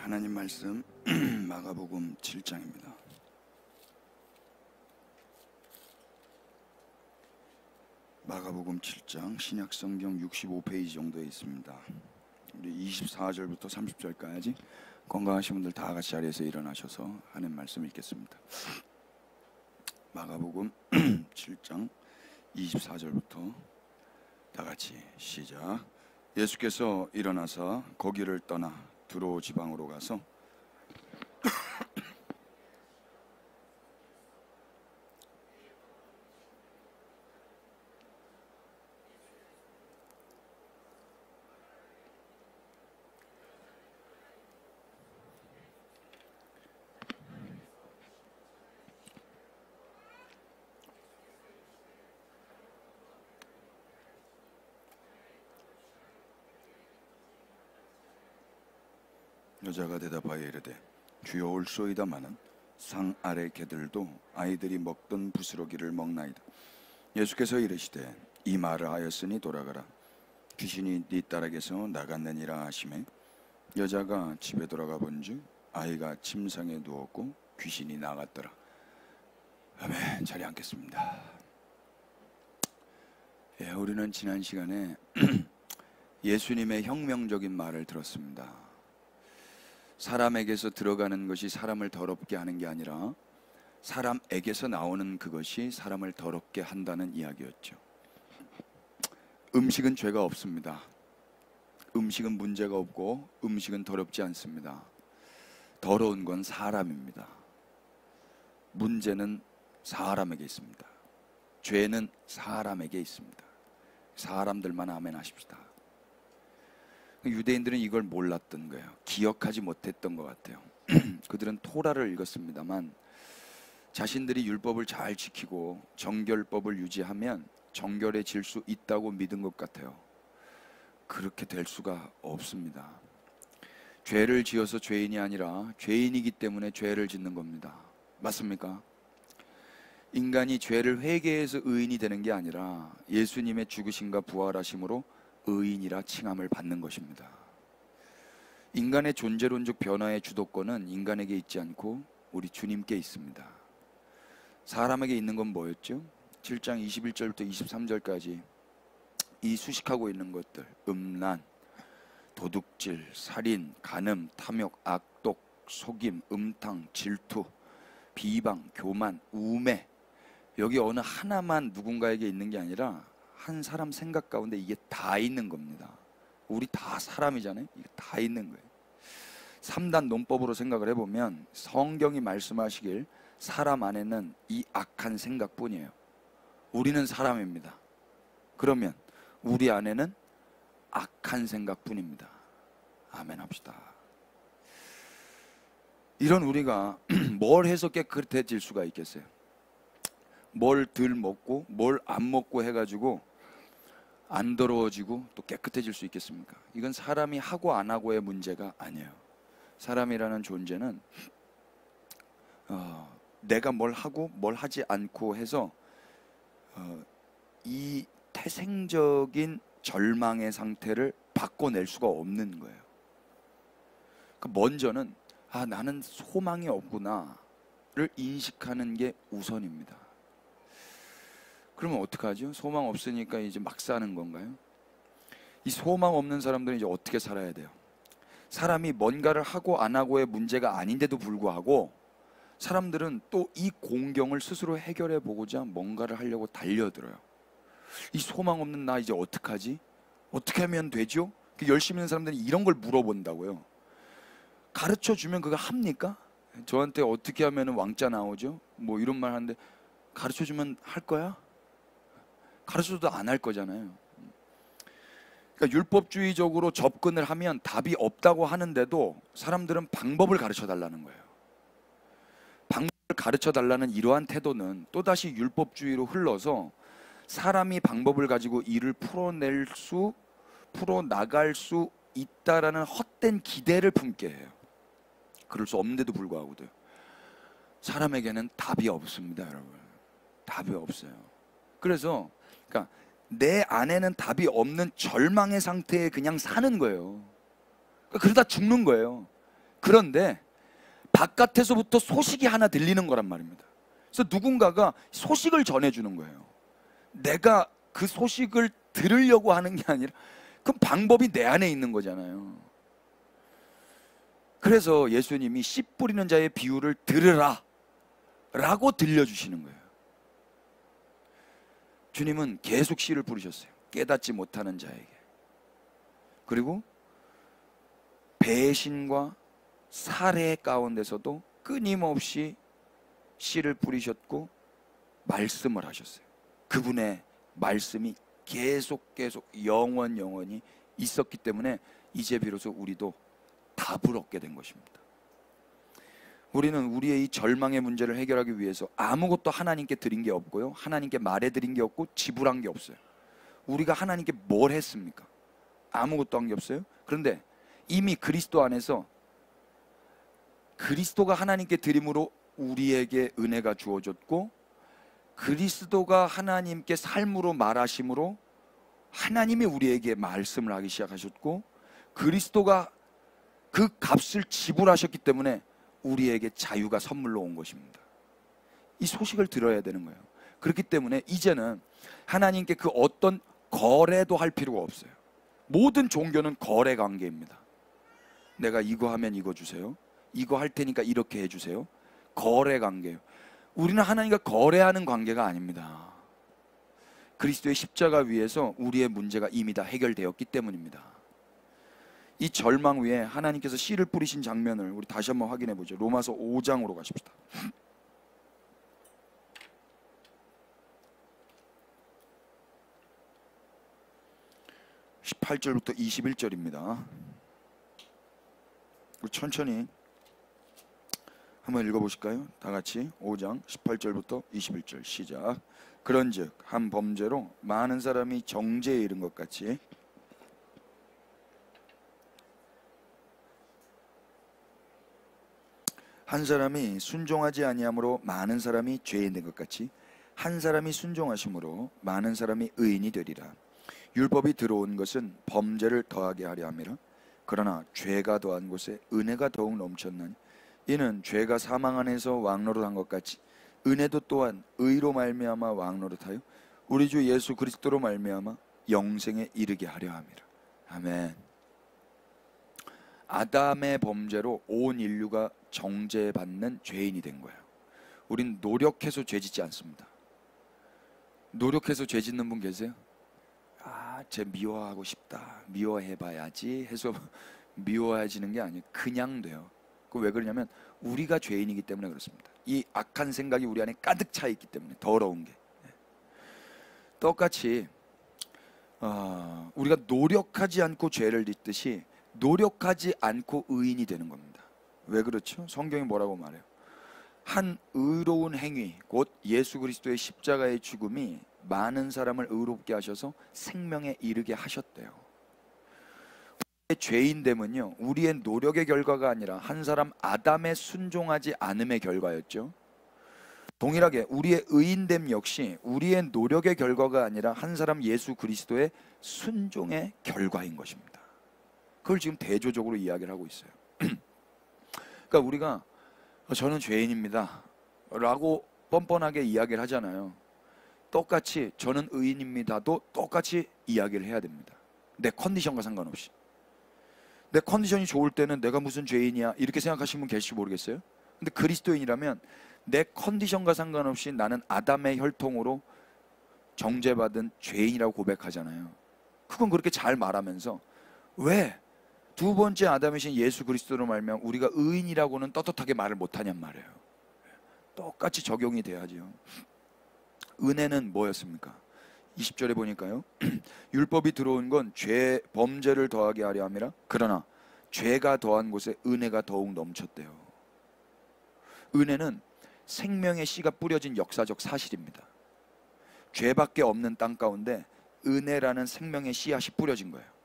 하나님 말씀 마가복음 7장입니다. 마가복음 7장 신약성경 65페이지 정도에 있습니다. 우리 24절부터 30절까지 건강하신 분들 다 같이 자리에서 일어나셔서 하는 말씀 읽겠습니다. 마가복음 7장 24절부터 다 같이 시작. 예수께서 일어나서 거기를 떠나 두로 지방으로 가서 여자가 대답하여 이르되 주여 올소이다마는 상 아래 개들도 아이들이 먹던 부스러기를 먹나이다. 예수께서 이르시되 이 말을 하였으니 돌아가라. 귀신이 네 딸에게서 나갔느니라 하시매 여자가 집에 돌아가 본즉 아이가 침상에 누웠고 귀신이 나갔더라. 아멘. 자리에 앉겠습니다. 우리는 지난 시간에 예수님의 혁명적인 말을 들었습니다. 사람에게서 들어가는 것이 사람을 더럽게 하는 게 아니라 사람에게서 나오는 그것이 사람을 더럽게 한다는 이야기였죠. 음식은 죄가 없습니다. 음식은 문제가 없고 음식은 더럽지 않습니다. 더러운 건 사람입니다. 문제는 사람에게 있습니다. 죄는 사람에게 있습니다. 사람들만 아멘 하십시다. 유대인들은 이걸 몰랐던 거예요. 기억하지 못했던 것 같아요. 그들은 토라를 읽었습니다만 자신들이 율법을 잘 지키고 정결법을 유지하면 정결해질 수 있다고 믿은 것 같아요. 그렇게 될 수가 없습니다. 죄를 지어서 죄인이 아니라 죄인이기 때문에 죄를 짓는 겁니다. 맞습니까? 인간이 죄를 회개해서 의인이 되는 게 아니라 예수님의 죽으심과 부활하심으로 의인이라 칭함을 받는 것입니다. 인간의 존재론적 변화의 주도권은 인간에게 있지 않고 우리 주님께 있습니다. 사람에게 있는 건 뭐였죠? 7장 21절부터 23절까지 이 수식하고 있는 것들, 음란, 도둑질, 살인, 간음, 탐욕, 악독, 속임, 음탕, 질투, 비방, 교만, 우매, 여기 어느 하나만 누군가에게 있는 게 아니라 한 사람 생각 가운데 이게 다 있는 겁니다. 우리 다 사람이잖아요. 이게 다 있는 거예요. 3단 논법으로 생각을 해보면 성경이 말씀하시길 사람 안에는 이 악한 생각뿐이에요. 우리는 사람입니다. 그러면 우리 안에는 악한 생각뿐입니다. 아멘 합시다. 이런 우리가 뭘 해서 깨끗해질 수가 있겠어요? 뭘 덜 먹고 뭘 안 먹고 해가지고 안 더러워지고 또 깨끗해질 수 있겠습니까? 이건 사람이 하고 안 하고의 문제가 아니에요. 사람이라는 존재는 내가 뭘 하고 뭘 하지 않고 해서 이 태생적인 절망의 상태를 바꿔낼 수가 없는 거예요. 먼저는 나는 소망이 없구나를 인식하는 게 우선입니다. 그러면 어떡하죠? 소망 없으니까 이제 막 사는 건가요? 이 소망 없는 사람들은 이제 어떻게 살아야 돼요? 사람이 뭔가를 하고 안 하고의 문제가 아닌데도 불구하고 사람들은 또 이 공경을 스스로 해결해 보고자 뭔가를 하려고 달려들어요. 이 소망 없는 나 이제 어떡하지? 어떻게 하면 되죠? 열심히 있는 사람들은 이런 걸 물어본다고요. 가르쳐 주면 그거 합니까? 저한테 어떻게 하면 왕자 나오죠? 뭐 이런 말 하는데 가르쳐 주면 할 거야? 가르쳐도 안 할 거잖아요. 그러니까 율법주의적으로 접근을 하면 답이 없다고 하는데도 사람들은 방법을 가르쳐 달라는 거예요. 방법을 가르쳐 달라는 이러한 태도는 또다시 율법주의로 흘러서 사람이 방법을 가지고 일을 풀어나갈 수 있다라는 헛된 기대를 품게 해요. 그럴 수 없는데도 불구하고도요. 사람에게는 답이 없습니다, 여러분. 답이 없어요. 그래서 그러니까 내 안에는 답이 없는 절망의 상태에 그냥 사는 거예요. 그러다 죽는 거예요. 그런데 바깥에서부터 소식이 하나 들리는 거란 말입니다. 그래서 누군가가 소식을 전해주는 거예요. 내가 그 소식을 들으려고 하는 게 아니라 그 방법이 내 안에 있는 거잖아요. 그래서 예수님이 씨 뿌리는 자의 비유를 들으라 라고 들려주시는 거예요. 주님은 계속 씨를 뿌리셨어요. 깨닫지 못하는 자에게. 그리고 배신과 살해 가운데서도 끊임없이 씨를 뿌리셨고 말씀을 하셨어요. 그분의 말씀이 계속 영원히 있었기 때문에 이제 비로소 우리도 답을 얻게 된 것입니다. 우리는 우리의 이 절망의 문제를 해결하기 위해서 아무것도 하나님께 드린 게 없고요, 하나님께 말해 드린 게 없고 지불한 게 없어요. 우리가 하나님께 뭘 했습니까? 아무것도 한 게 없어요. 그런데 이미 그리스도 안에서 그리스도가 하나님께 드림으로 우리에게 은혜가 주어졌고, 그리스도가 하나님께 삶으로 말하심으로 하나님이 우리에게 말씀을 하기 시작하셨고, 그리스도가 그 값을 지불하셨기 때문에 우리에게 자유가 선물로 온 것입니다. 이 소식을 들어야 되는 거예요. 그렇기 때문에 이제는 하나님께 그 어떤 거래도 할 필요가 없어요. 모든 종교는 거래 관계입니다. 내가 이거 하면 이거 주세요, 이거 할 테니까 이렇게 해주세요. 거래 관계예요. 우리는 하나님과 거래하는 관계가 아닙니다. 그리스도의 십자가 위에서 우리의 문제가 이미 다 해결되었기 때문입니다. 이 절망 위에 하나님께서 씨를 뿌리신 장면을 우리 다시 한번 확인해 보죠. 로마서 5장으로 가십시다. 18절부터 21절입니다. 우리 천천히 한번 읽어보실까요? 다 같이 5장 18절부터 21절 시작. 그런즉 한 범죄로 많은 사람이 정죄에 이른 것 같이 한 사람이 순종하지 아니함으로 많은 사람이 죄에 든 것 같이 한 사람이 순종하심으로 많은 사람이 의인이 되리라. 율법이 들어온 것은 범죄를 더하게 하려 함이라. 그러나 죄가 더한 곳에 은혜가 더욱 넘쳤나니 이는 죄가 사망 안에서 왕노릇한 것 같이 은혜도 또한 의로 말미암아 왕노릇하여 우리 주 예수 그리스도로 말미암아 영생에 이르게 하려 함이라. 아멘. 아담의 범죄로 온 인류가 정죄받는 죄인이 된 거예요. 우린 노력해서 죄 짓지 않습니다. 노력해서 죄 짓는 분 계세요? 쟤 미워하고 싶다, 미워해봐야지 해서 미워해지는 게 아니에요. 그냥 돼요. 그 왜 그러냐면 우리가 죄인이기 때문에 그렇습니다. 이 악한 생각이 우리 안에 가득 차 있기 때문에, 더러운 게. 똑같이 우리가 노력하지 않고 죄를 짓듯이 노력하지 않고 의인이 되는 겁니다. 왜 그렇죠? 성경이 뭐라고 말해요? 한 의로운 행위, 곧 예수 그리스도의 십자가의 죽음이 많은 사람을 의롭게 하셔서 생명에 이르게 하셨대요. 우리의 죄인됨은요, 우리의 노력의 결과가 아니라 한 사람 아담의 순종하지 않음의 결과였죠. 동일하게 우리의 의인됨 역시 우리의 노력의 결과가 아니라 한 사람 예수 그리스도의 순종의 결과인 것입니다. 그걸 지금 대조적으로 이야기를 하고 있어요. 그러니까 우리가 저는 죄인입니다 라고 뻔뻔하게 이야기를 하잖아요. 똑같이 저는 의인입니다도 똑같이 이야기를 해야 됩니다. 내 컨디션과 상관없이. 내 컨디션이 좋을 때는 내가 무슨 죄인이야 이렇게 생각하시는 분 계실지 모르겠어요. 근데 그리스도인이라면 내 컨디션과 상관없이 나는 아담의 혈통으로 정죄받은 죄인이라고 고백하잖아요. 그건 그렇게 잘 말하면서 왜 두 번째 아담이신 예수 그리스도로 말미암아 우리가 의인이라고는 떳떳하게 말을 못하냔 말이에요. 똑같이 적용이 돼야죠. 은혜는 뭐였습니까? 20절에 보니까요, 율법이 들어온 건 범죄를 더하게 하려 함이라. 그러나 죄가 더한 곳에 은혜가 더욱 넘쳤대요. 은혜는 생명의 씨가 뿌려진 역사적 사실입니다. 죄밖에 없는 땅 가운데 은혜라는 생명의 씨앗이 뿌려진 거예요.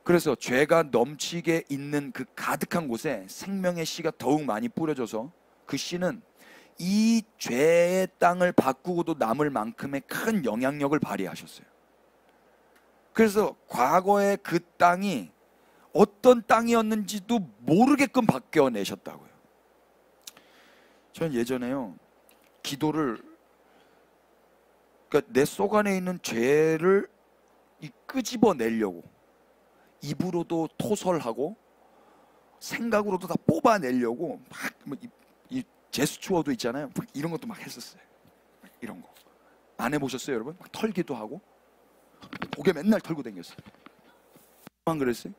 그래서 죄가 넘치게 있는 그 가득한 곳에 생명의 씨가 더욱 많이 뿌려져서 그 씨는 이 죄의 땅을 바꾸고도 남을 만큼의 큰 영향력을 발휘하셨어요. 그래서 과거의 그 땅이 어떤 땅이었는지도 모르게끔 바뀌어내셨다고요. 저는 예전에요, 기도를, 그러니까 내 속 안에 있는 죄를 끄집어내려고 입으로도 토설하고 생각으로도 다 뽑아내려고 막 이 제스처도 있잖아요. 막 이런 것도 막 했었어요. 이런 거 안 해보셨어요, 여러분? 막 털기도 하고 고개 맨날 털고 다녔어요. 안 그랬어요?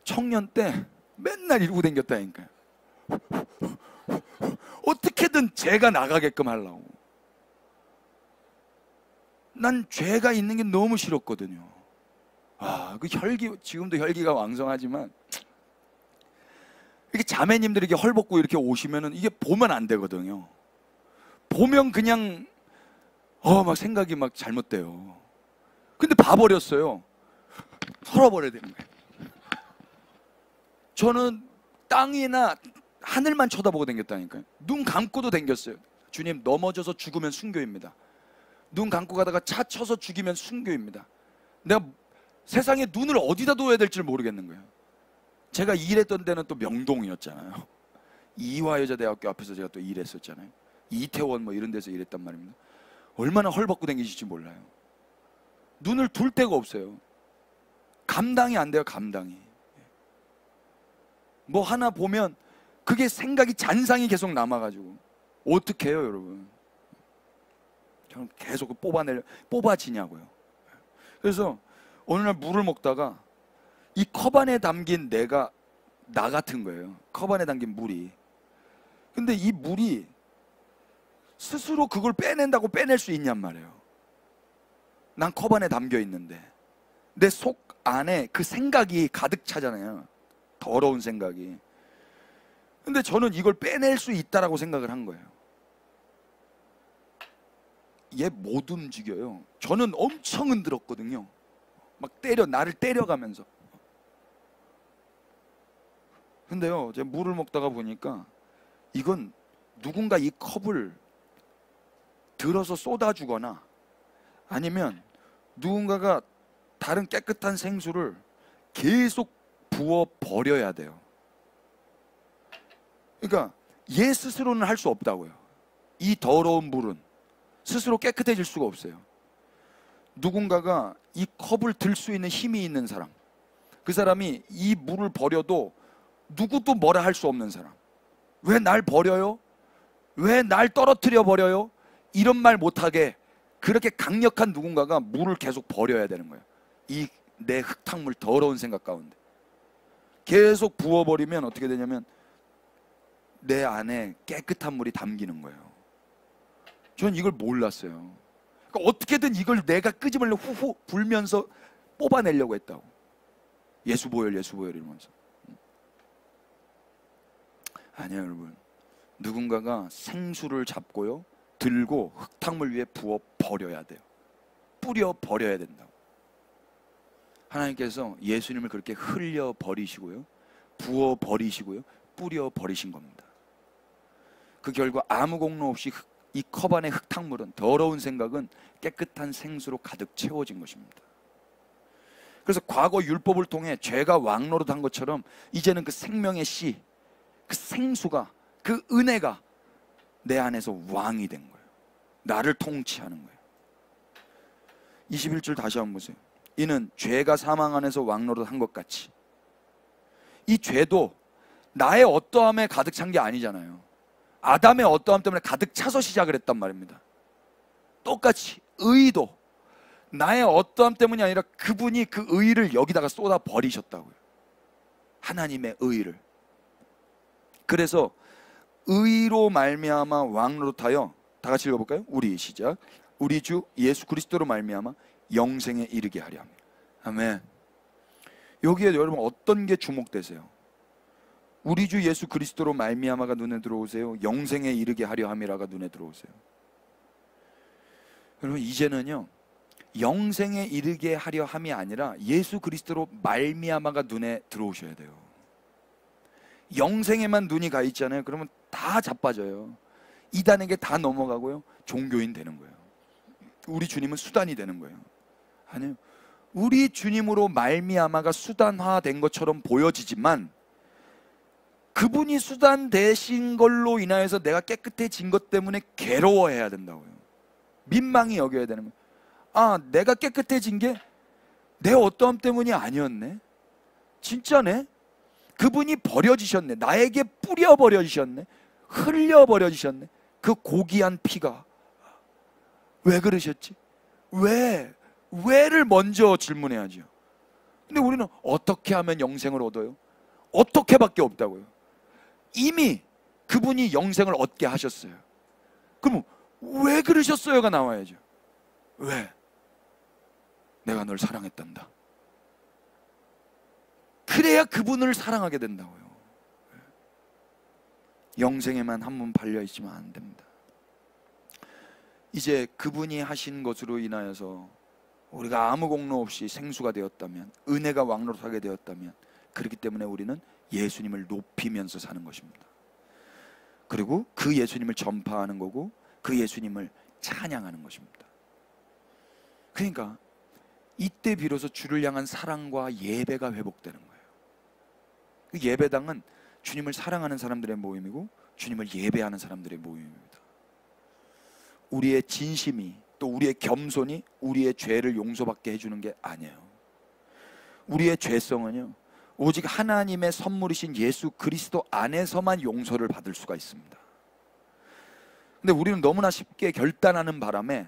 청년 때 맨날 이러고 다녔다니까요. 어떻게든 죄가 나가게끔 하려고. 난 죄가 있는 게 너무 싫었거든요. 그 혈기, 지금도 혈기가 왕성하지만 이렇게 자매님들이 이렇게 헐벗고 이렇게 오시면은 이게 보면 안 되거든요. 보면 그냥 막 생각이 막 잘못돼요. 근데 봐버렸어요. 털어버려야 되는 거예요. 저는 땅이나 하늘만 쳐다보고 다녔다니까요. 눈 감고도 다녔어요. 주님, 넘어져서 죽으면 순교입니다. 눈 감고 가다가 차 쳐서 죽이면 순교입니다. 내가 세상에 눈을 어디다 둬야 될지 모르겠는 거예요. 제가 일했던 데는 또 명동이었잖아요. 이화여자대학교 앞에서 제가 또 일했었잖아요. 이태원 뭐 이런 데서 일했단 말입니다. 얼마나 헐벗고 다니실지 몰라요. 눈을 둘 데가 없어요. 감당이 안 돼요, 감당이. 뭐 하나 보면 그게 생각이 잔상이 계속 남아가지고 어떻게 해요, 여러분? 저는 계속 뽑아지냐고요. 그래서 어느 날 물을 먹다가 이 컵 안에 담긴 내가 나 같은 거예요. 컵 안에 담긴 물이. 근데 이 물이 스스로 그걸 빼낸다고 빼낼 수 있냔 말이에요. 난 컵 안에 담겨 있는데 내 속 안에 그 생각이 가득 차잖아요. 더러운 생각이. 근데 저는 이걸 빼낼 수 있다라고 생각을 한 거예요. 얘 못 움직여요. 저는 엄청 흔들었거든요. 막 나를 때려가면서. 근데요, 제가 물을 먹다가 보니까 이건 누군가 이 컵을 들어서 쏟아주거나 아니면 누군가가 다른 깨끗한 생수를 계속 부어 버려야 돼요. 그러니까 얘 스스로는 할 수 없다고요. 이 더러운 물은 스스로 깨끗해질 수가 없어요. 누군가가 이 컵을 들 수 있는 힘이 있는 사람, 그 사람이 이 물을 버려도 누구도 뭐라 할 수 없는 사람. 왜 날 버려요? 왜 날 떨어뜨려 버려요? 이런 말 못하게 그렇게 강력한 누군가가 물을 계속 버려야 되는 거예요. 이 내 흙탕물 더러운 생각 가운데 계속 부어버리면 어떻게 되냐면 내 안에 깨끗한 물이 담기는 거예요. 전 이걸 몰랐어요. 그러니까 어떻게든 이걸 내가 끄집으려고 후후 불면서 뽑아내려고 했다고. 예수보혈 예수보혈 이러면서. 아니에요, 여러분. 누군가가 생수를 잡고요 들고 흙탕물 위에 부어 버려야 돼요. 뿌려 버려야 된다고. 하나님께서 예수님을 그렇게 흘려 버리시고요 부어 버리시고요 뿌려 버리신 겁니다. 그 결과 아무 공로 없이 이 컵 안의 흙탕물은, 더러운 생각은 깨끗한 생수로 가득 채워진 것입니다. 그래서 과거 율법을 통해 죄가 왕노릇한 것처럼 이제는 그 생명의 씨, 그 생수가, 그 은혜가 내 안에서 왕이 된 거예요. 나를 통치하는 거예요. 21절 다시 한번 보세요. 이는 죄가 사망 안에서 왕노릇한 것 같이. 이 죄도 나의 어떠함에 가득 찬 게 아니잖아요. 아담의 어떠함 때문에 가득 차서 시작을 했단 말입니다. 똑같이 의도 나의 어떠함 때문이 아니라 그분이 그 의를 여기다가 쏟아 버리셨다고요. 하나님의 의를. 그래서 의로 말미암아 왕노릇하여, 다 같이 읽어볼까요? 우리 시작. 우리 주 예수 그리스도로 말미암아 영생에 이르게 하려 합니다. 아멘. 여기에 여러분 어떤 게 주목되세요? 우리 주 예수 그리스도로 말미암아가 눈에 들어오세요? 영생에 이르게 하려 함이라가 눈에 들어오세요? 여러분 이제는요 영생에 이르게 하려 함이 아니라 예수 그리스도로 말미암아가 눈에 들어오셔야 돼요. 영생에만 눈이 가 있잖아요. 그러면 다 자빠져요. 이단에게 다 넘어가고요 종교인 되는 거예요. 우리 주님은 수단이 되는 거예요. 아니요, 우리 주님으로 말미암아가 수단화된 것처럼 보여지지만 그분이 수단 되신 걸로 인하여서 내가 깨끗해진 것 때문에 괴로워해야 된다고요. 민망히 여겨야 되는 거예요. 아, 내가 깨끗해진 게 내 어떠함 때문이 아니었네. 진짜네. 그분이 버려지셨네. 나에게 뿌려 버려지셨네. 흘려 버려지셨네. 그 고귀한 피가 왜 그러셨지? 왜를 먼저 질문해야죠. 근데 우리는 어떻게 하면 영생을 얻어요? 어떻게밖에 없다고요. 이미 그분이 영생을 얻게 하셨어요. 그럼 왜 그러셨어요가 나와야죠. 왜? 내가 널 사랑했단다. 그래야 그분을 사랑하게 된다고요. 영생에만 한번 발려있지만 안 됩니다. 이제 그분이 하신 것으로 인하여서 우리가 아무 공로 없이 생수가 되었다면, 은혜가 왕노릇하게 되었다면, 그렇기 때문에 우리는 예수님을 높이면서 사는 것입니다. 그리고 그 예수님을 전파하는 거고, 그 예수님을 찬양하는 것입니다. 그러니까 이때 비로소 주를 향한 사랑과 예배가 회복되는 거예요. 그 예배당은 주님을 사랑하는 사람들의 모임이고 주님을 예배하는 사람들의 모임입니다. 우리의 진심이, 또 우리의 겸손이 우리의 죄를 용서받게 해주는 게 아니에요. 우리의 죄성은요, 오직 하나님의 선물이신 예수 그리스도 안에서만 용서를 받을 수가 있습니다. 근데 우리는 너무나 쉽게 결단하는 바람에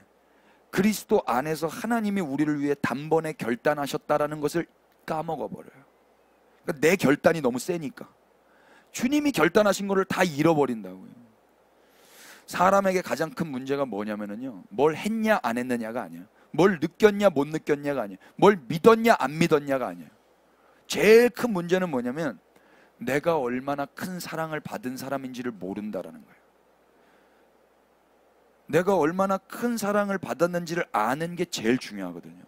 그리스도 안에서 하나님이 우리를 위해 단번에 결단하셨다라는 것을 까먹어버려요. 그러니까 내 결단이 너무 세니까 주님이 결단하신 것을 다 잃어버린다고요. 사람에게 가장 큰 문제가 뭐냐면요, 뭘 했냐 안 했느냐가 아니에요. 뭘 느꼈냐 못 느꼈냐가 아니에요. 뭘 믿었냐 안 믿었냐가 아니에요. 제일 큰 문제는 뭐냐면 내가 얼마나 큰 사랑을 받은 사람인지를 모른다라는 거예요. 내가 얼마나 큰 사랑을 받았는지를 아는 게 제일 중요하거든요.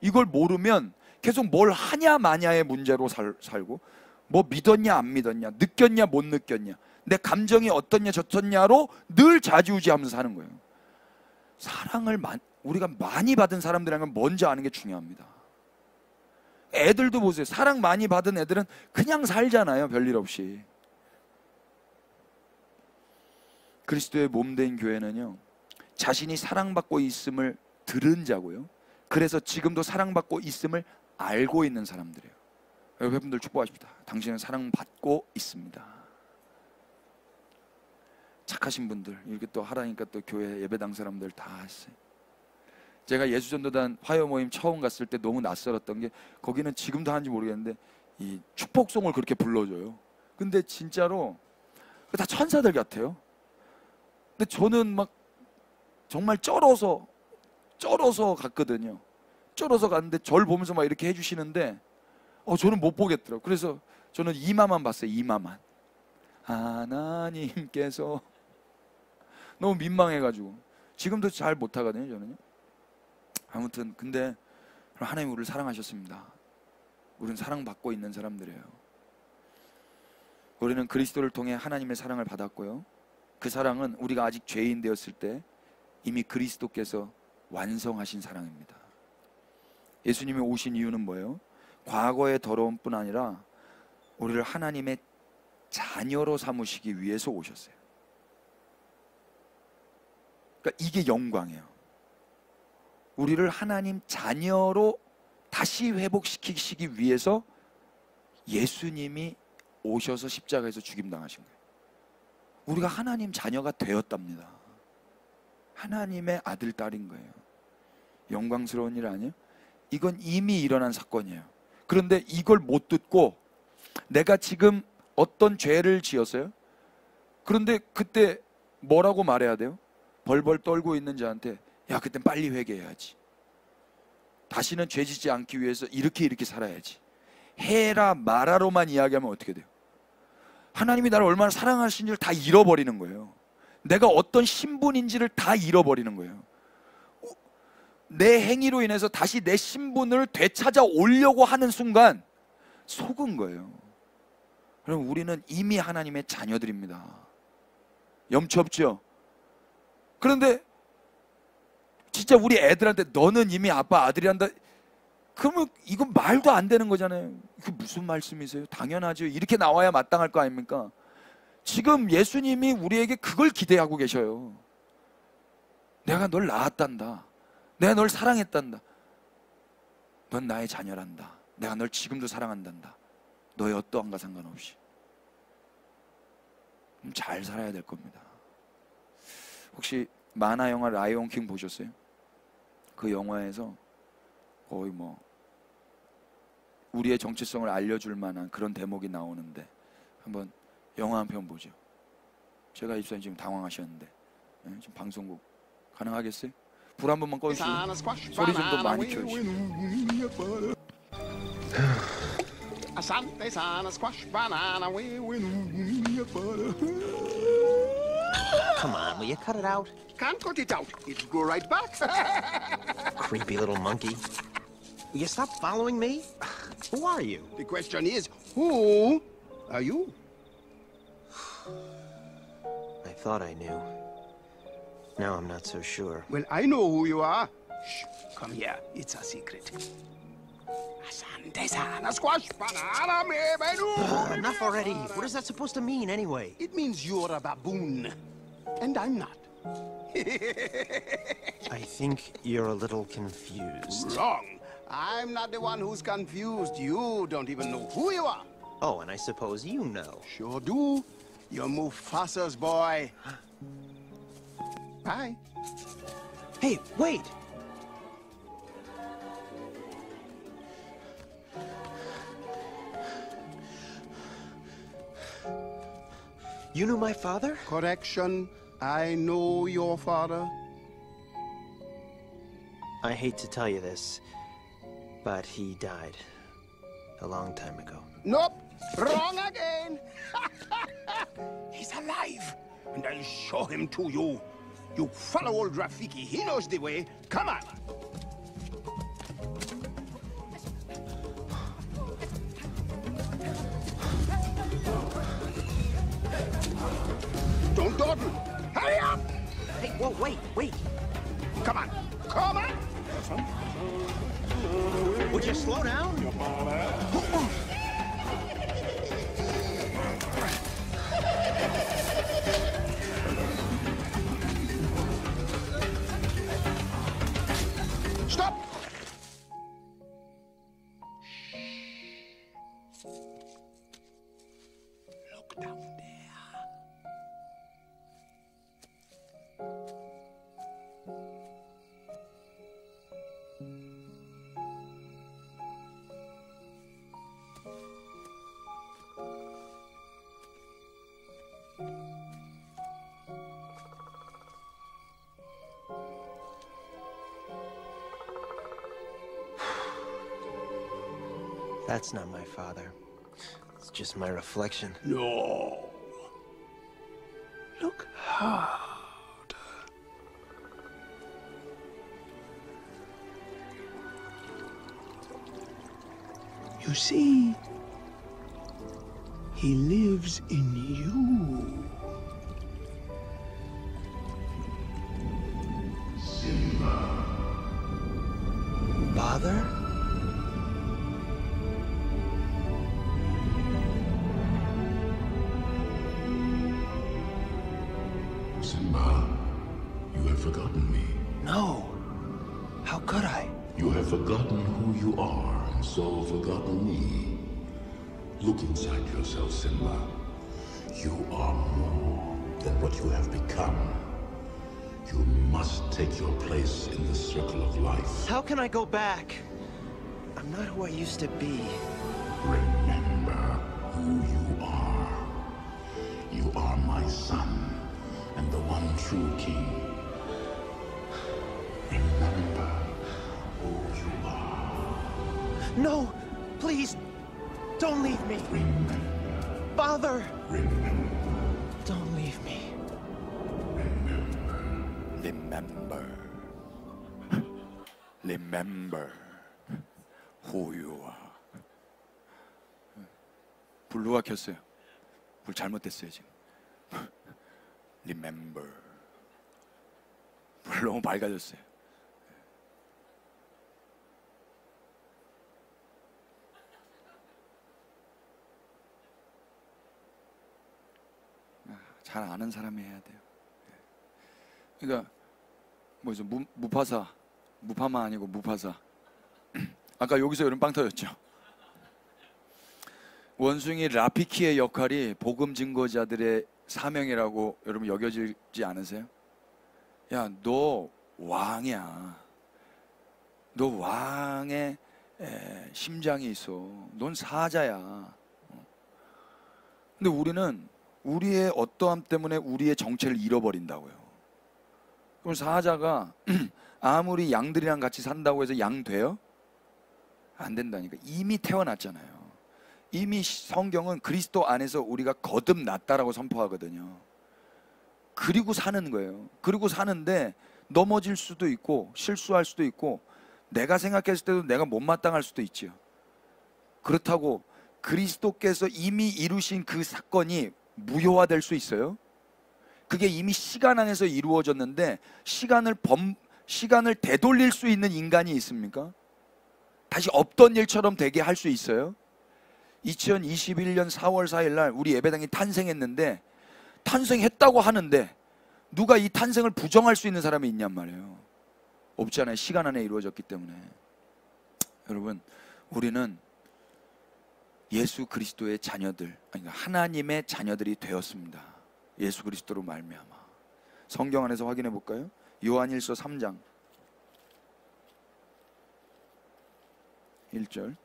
이걸 모르면 계속 뭘 하냐 마냐의 문제로 살고, 뭐 믿었냐 안 믿었냐, 느꼈냐 못 느꼈냐, 내 감정이 어떻냐 저떻냐로 늘 좌지우지하면서 사는 거예요. 사랑을 우리가 많이 받은 사람들이라면 먼저 아는 게 중요합니다. 애들도 보세요. 사랑 많이 받은 애들은 그냥 살잖아요, 별일 없이. 그리스도의 몸된 교회는요, 자신이 사랑받고 있음을 들은 자고요, 그래서 지금도 사랑받고 있음을 알고 있는 사람들이에요. 여러분들 축복하십니다. 당신은 사랑받고 있습니다. 착하신 분들, 이렇게 또 하라니까 또 교회 예배당 사람들 다 하세요. 제가 예수전도단 화요 모임 처음 갔을 때 너무 낯설었던 게, 거기는 지금도 하는지 모르겠는데 이 축복송을 그렇게 불러줘요. 근데 진짜로 다 천사들 같아요. 근데 저는 막 정말 쩔어서 갔거든요. 쩔어서 갔는데 저를 보면서 막 이렇게 해주시는데 저는 못 보겠더라고요. 그래서 저는 이마만 봤어요. 이마만. 하나님께서. 너무 민망해가지고 지금도 잘 못하거든요, 저는요. 아무튼 근데 하나님 우리를 사랑하셨습니다. 우리는 사랑받고 있는 사람들이에요. 우리는 그리스도를 통해 하나님의 사랑을 받았고요, 그 사랑은 우리가 아직 죄인 되었을 때 이미 그리스도께서 완성하신 사랑입니다. 예수님이 오신 이유는 뭐예요? 과거의 더러움 뿐 아니라 우리를 하나님의 자녀로 삼으시기 위해서 오셨어요. 그러니까 이게 영광이에요. 우리를 하나님 자녀로 다시 회복시키시기 위해서 예수님이 오셔서 십자가에서 죽임당하신 거예요. 우리가 하나님 자녀가 되었답니다. 하나님의 아들, 딸인 거예요. 영광스러운 일 아니에요? 이건 이미 일어난 사건이에요. 그런데 이걸 못 듣고 내가 지금 어떤 죄를 지었어요? 그런데 그때 뭐라고 말해야 돼요? 벌벌 떨고 있는 자한테, 야, 그땐 빨리 회개해야지. 다시는 죄 짓지 않기 위해서 이렇게 살아야지. 해라 말하로만 이야기하면 어떻게 돼요? 하나님이 나를 얼마나 사랑하시는지를 다 잃어버리는 거예요. 내가 어떤 신분인지를 다 잃어버리는 거예요. 내 행위로 인해서 다시 내 신분을 되찾아 오려고 하는 순간 속은 거예요. 그럼 우리는 이미 하나님의 자녀들입니다. 염치 없죠? 그런데 진짜 우리 애들한테 너는 이미 아빠 아들이란다, 그러면 이건 말도 안 되는 거잖아요. 이게 무슨 말씀이세요? 당연하죠. 이렇게 나와야 마땅할 거 아닙니까? 지금 예수님이 우리에게 그걸 기대하고 계셔요. 내가 널 낳았단다. 내가 널 사랑했단다. 넌 나의 자녀란다. 내가 널 지금도 사랑한단다. 너의 어떠함과 상관없이. 잘 살아야 될 겁니다. 혹시 만화 영화 라이온 킹 보셨어요? 그 영화에서 거의 뭐 우리의 정체성을 알려줄 만한 그런 대목이 나오는데 한번 영화 한 편 보죠. 제가 입사님 지금 당황하셨는데 지금 방송국 가능하겠어요? 불 한 번만 꺼주시고 소리 좀 더 많이 켜주시고. Asante sana squash banana we butter. Come on, will you cut it out? Can't cut it out. It'll go right back. Creepy little monkey. Will you stop following me? Who are you? The question is, who are you? I thought I knew. Now I'm not so sure. Well, I know who you are. Shh, come here. It's a secret. Asante sana squash banana me menu. Enough already. What is that supposed to mean, anyway? It means you're a baboon, and I'm not. I think you're a little confused. Wrong. I'm not the one who's confused. You don't even know who you are. Oh, and I suppose you know. Sure do. You're Mufasa's boy. Bye. Hey, wait! You knew my father? Correction. I know your father. I hate to tell you this, but he died a long time ago. Nope. Wrong again. He's alive. And I'll show him to you. You follow old Rafiki. He knows the way. Come on. Don't dawdle. Hurry up. Hey, whoa, wait! Come on. Come on. Would you slow down? Stop. Look down there. That's not my father. It's just my reflection. No. Look hard. You see, he lives in you. Father? Simba, you have forgotten me. No. How could I? You have forgotten who you are, and so forgotten me. Look inside yourself, Simba. You are more than what you have become. You must take your place in the circle of life. How can I go back? I'm not who I used to be. Remember who you are. You are my son, and the one true king. Remember who you are. No! Please! Don't leave me! Remember, Father! remember, Don't leave me. Remember. Remember who you are. 불 누가 켰어요? 불 잘못됐어요 지금. Remember. 불 너무 밝아졌어요. 잘 아는 사람이 해야 돼요. 그러니까 뭐죠? 무파사, 무파마 아니고 무파사. 아까 여기서 여러분 빵 터졌죠. 원숭이 라피키의 역할이 복음 증거자들의 사명이라고 여러분 여겨지지 않으세요? 야, 너 왕이야. 너 왕의 심장이 있어. 넌 사자야. 근데 우리는 우리의 어떠함 때문에 우리의 정체를 잃어버린다고요. 그럼 사자가 아무리 양들이랑 같이 산다고 해서 양 돼요? 안 된다니까. 이미 태어났잖아요. 이미 성경은 그리스도 안에서 우리가 거듭났다라고 선포하거든요. 그리고 사는 거예요. 그리고 사는데 넘어질 수도 있고 실수할 수도 있고 내가 생각했을 때도 내가 못마땅할 수도 있지요. 그렇다고 그리스도께서 이미 이루신 그 사건이 무효화될 수 있어요? 그게 이미 시간 안에서 이루어졌는데 시간을 되돌릴 수 있는 인간이 있습니까? 다시 없던 일처럼 되게 할 수 있어요? 2021년 4월 4일 날 우리 예배당이 탄생했는데 탄생했다고 하는데 누가 이 탄생을 부정할 수 있는 사람이 있냔 말이에요. 없잖아요. 시간 안에 이루어졌기 때문에. 여러분, 우리는 예수 그리스도의 자녀들, 아니 하나님의 자녀들이 되었습니다. 예수 그리스도로 말미암아. 성경 안에서 확인해 볼까요? 요한일서 3장 1절.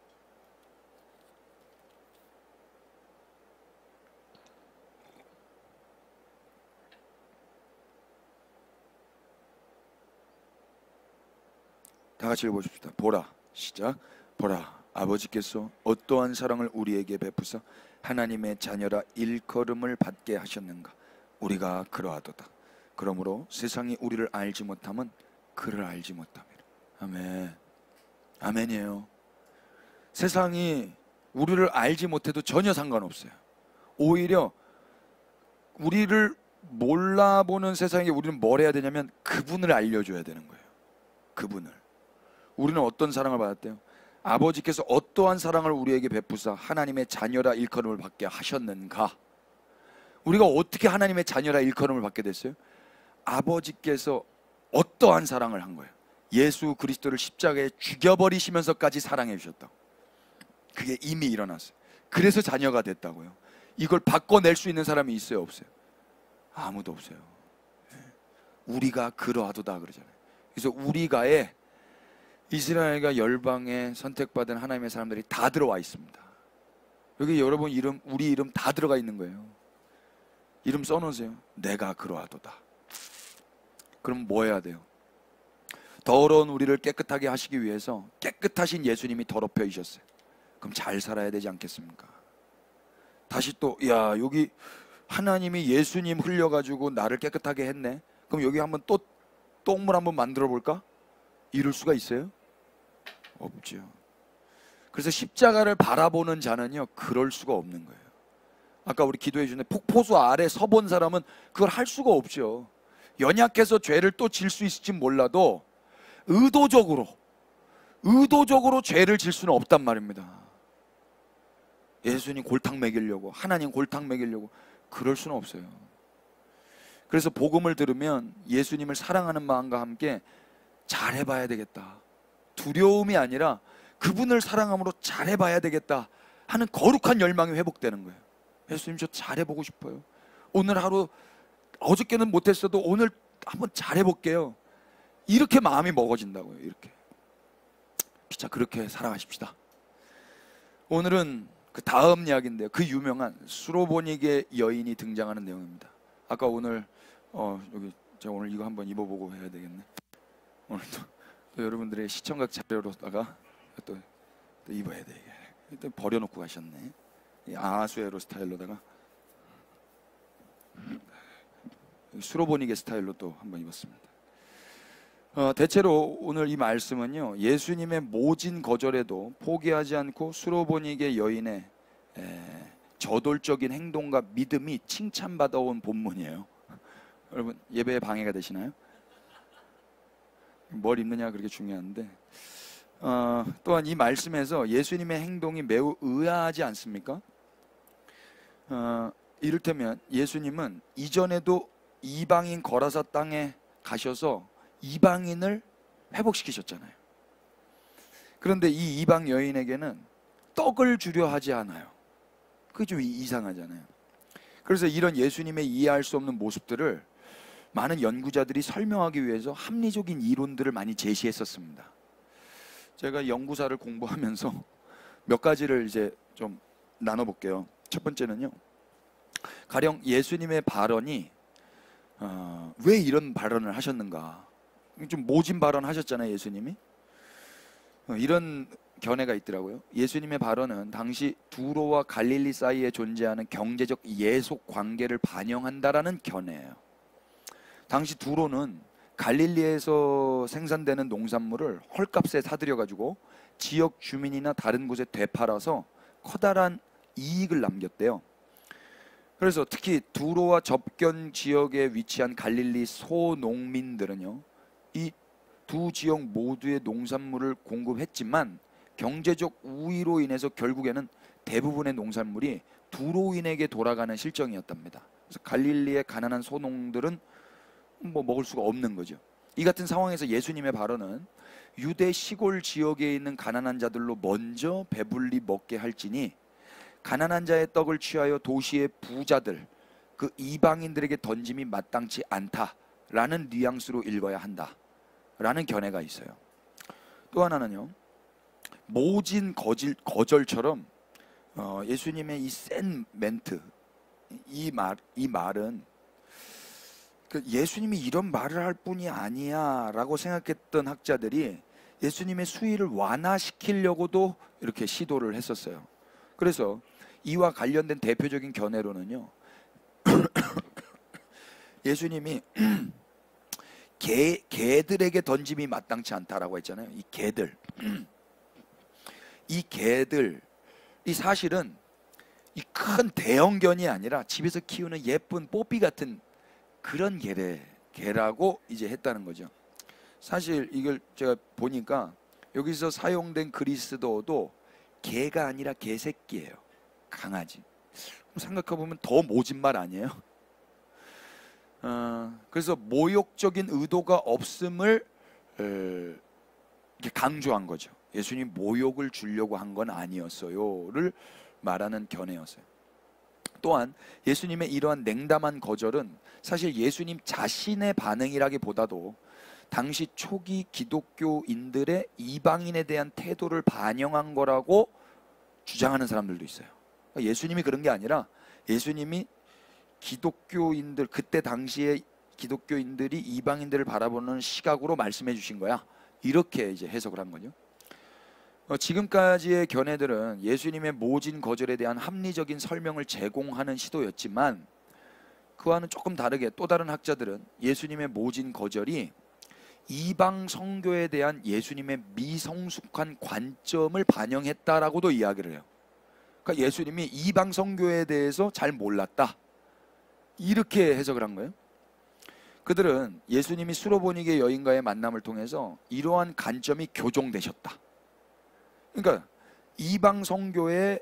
다 같이 읽어보십시다. 보라, 시작. 보라, 아버지께서 어떠한 사랑을 우리에게 베푸사 하나님의 자녀라 일컬음을 받게 하셨는가. 우리가 그러하도다. 그러므로 세상이 우리를 알지 못함은 그를 알지 못함이라. 아멘. 아멘이에요. 세상이 우리를 알지 못해도 전혀 상관없어요. 오히려 우리를 몰라보는 세상에 우리는 뭘 해야 되냐면 그분을 알려줘야 되는 거예요. 그분을. 우리는 어떤 사랑을 받았대요? 아버지께서 어떠한 사랑을 우리에게 베푸사 하나님의 자녀라 일컬음을 받게 하셨는가. 우리가 어떻게 하나님의 자녀라 일컬음을 받게 됐어요? 아버지께서 어떠한 사랑을 한 거예요? 예수 그리스도를 십자가에 죽여버리시면서까지 사랑해 주셨다고. 그게 이미 일어났어요. 그래서 자녀가 됐다고요. 이걸 바꿔낼 수 있는 사람이 있어요? 없어요? 아무도 없어요. 우리가 그러하도다 그러잖아요. 그래서 우리가에 이스라엘과 열방에 선택받은 하나님의 사람들이 다 들어와 있습니다. 여기 여러분 이름, 우리 이름 다 들어가 있는 거예요. 이름 써놓으세요. 내가 그러하도다. 그럼 뭐 해야 돼요? 더러운 우리를 깨끗하게 하시기 위해서 깨끗하신 예수님이 더럽혀 이셨어요. 그럼 잘 살아야 되지 않겠습니까? 다시 또, 야, 여기 하나님이 예수님 흘려가지고 나를 깨끗하게 했네. 그럼 여기 한번 또 똥물 한번 만들어 볼까? 이럴 수가 있어요? 없죠. 그래서 십자가를 바라보는 자는요, 그럴 수가 없는 거예요. 아까 우리 기도해 주는데 폭포수 아래 서본 사람은 그걸 할 수가 없죠. 연약해서 죄를 또 질 수 있을지 몰라도 의도적으로 죄를 질 수는 없단 말입니다. 예수님 골탕 먹이려고, 하나님 골탕 먹이려고 그럴 수는 없어요. 그래서 복음을 들으면 예수님을 사랑하는 마음과 함께 잘해봐야 되겠다. 두려움이 아니라 그분을 사랑함으로 잘해봐야 되겠다 하는 거룩한 열망이 회복되는 거예요. 예수님, 저 잘해보고 싶어요. 오늘 하루, 어저께는 못했어도 오늘 한번 잘해볼게요. 이렇게 마음이 먹어진다고요. 이렇게. 진짜 그렇게 살아가십시다. 오늘은 그 다음 이야기인데요. 그 유명한 수로보니게 여인이 등장하는 내용입니다. 아까 오늘 여기 제가 오늘 이거 한번 입어보고 해야 되겠네. 오늘도 또 여러분들의 시청각 자료로다가 또 입어야 돼. 일단 버려놓고 가셨네. 이 아하수에로 스타일로다가 수로보니게 스타일로 또 한번 입었습니다. 대체로 오늘 이 말씀은요, 예수님의 모진 거절에도 포기하지 않고 수로보니게 여인의 저돌적인 행동과 믿음이 칭찬받아온 본문이에요. 여러분, 예배에 방해가 되시나요? 뭘 입느냐가 그렇게 중요한데, 또한 이 말씀에서 예수님의 행동이 매우 의아하지 않습니까? 이를테면 예수님은 이전에도 이방인 거라사 땅에 가셔서 이방인을 회복시키셨잖아요. 그런데 이 이방 여인에게는 떡을 주려 하지 않아요. 그게 좀 이상하잖아요. 그래서 이런 예수님의 이해할 수 없는 모습들을 많은 연구자들이 설명하기 위해서 합리적인 이론들을 많이 제시했었습니다. 제가 연구사를 공부하면서 몇 가지를 이제 좀 나눠볼게요. 첫 번째는요, 가령 예수님의 발언이 왜 이런 발언을 하셨는가, 좀 모진 발언 하셨잖아요, 예수님이. 이런 견해가 있더라고요. 예수님의 발언은 당시 두로와 갈릴리 사이에 존재하는 경제적 예속 관계를 반영한다라는 견해예요. 당시 두로는 갈릴리에서 생산되는 농산물을 헐값에 사들여 가지고 지역 주민이나 다른 곳에 되팔아서 커다란 이익을 남겼대요. 그래서 특히 두로와 접견 지역에 위치한 갈릴리 소농민들은요, 이 두 지역 모두의 농산물을 공급했지만 경제적 우위로 인해서 결국에는 대부분의 농산물이 두로인에게 돌아가는 실정이었답니다. 그래서 갈릴리의 가난한 소농들은 뭐 먹을 수가 없는 거죠. 이 같은 상황에서 예수님의 발언은 유대 시골 지역에 있는 가난한 자들로 먼저 배불리 먹게 할지니 가난한 자의 떡을 취하여 도시의 부자들, 그 이방인들에게 던짐이 마땅치 않다라는 뉘앙스로 읽어야 한다라는 견해가 있어요. 또 하나는요, 모진 거절처럼 예수님의 이 센 멘트, 이 말은 예수님이 이런 말을 할 뿐이 아니야 라고 생각했던 학자들이 예수님의 수위를 완화시키려고도 이렇게 시도를 했었어요. 그래서 이와 관련된 대표적인 견해로는요, 예수님이 개들에게 던짐이 마땅치 않다라고 했잖아요. 이 개들, 이 개들이 사실은 이 큰 대형견이 아니라 집에서 키우는 예쁜 뽀삐 같은 그런 개라고 이제 했다는 거죠. 사실 이걸 제가 보니까 여기서 사용된 그리스도도 개가 아니라 개새끼예요. 강아지. 생각해보면 더 모진 말 아니에요? 그래서 모욕적인 의도가 없음을 강조한 거죠. 예수님 모욕을 주려고 한 건 아니었어요를 말하는 견해였어요. 또한 예수님의 이러한 냉담한 거절은 사실 예수님 자신의 반응이라기보다도 당시 초기 기독교인들의 이방인에 대한 태도를 반영한 거라고 주장하는 사람들도 있어요. 예수님이 그런 게 아니라 예수님이 기독교인들, 그때 당시에 기독교인들이 이방인들을 바라보는 시각으로 말씀해 주신 거야, 이렇게 이제 해석을 한 거죠. 지금까지의 견해들은 예수님의 모진 거절에 대한 합리적인 설명을 제공하는 시도였지만, 그와는 조금 다르게 또 다른 학자들은 예수님의 모진 거절이 이방 선교에 대한 예수님의 미성숙한 관점을 반영했다라고도 이야기를 해요. 그러니까 예수님이 이방 선교에 대해서 잘 몰랐다, 이렇게 해석을 한 거예요. 그들은 예수님이 수로보니게 여인과의 만남을 통해서 이러한 관점이 교정되셨다. 그러니까 이방 선교의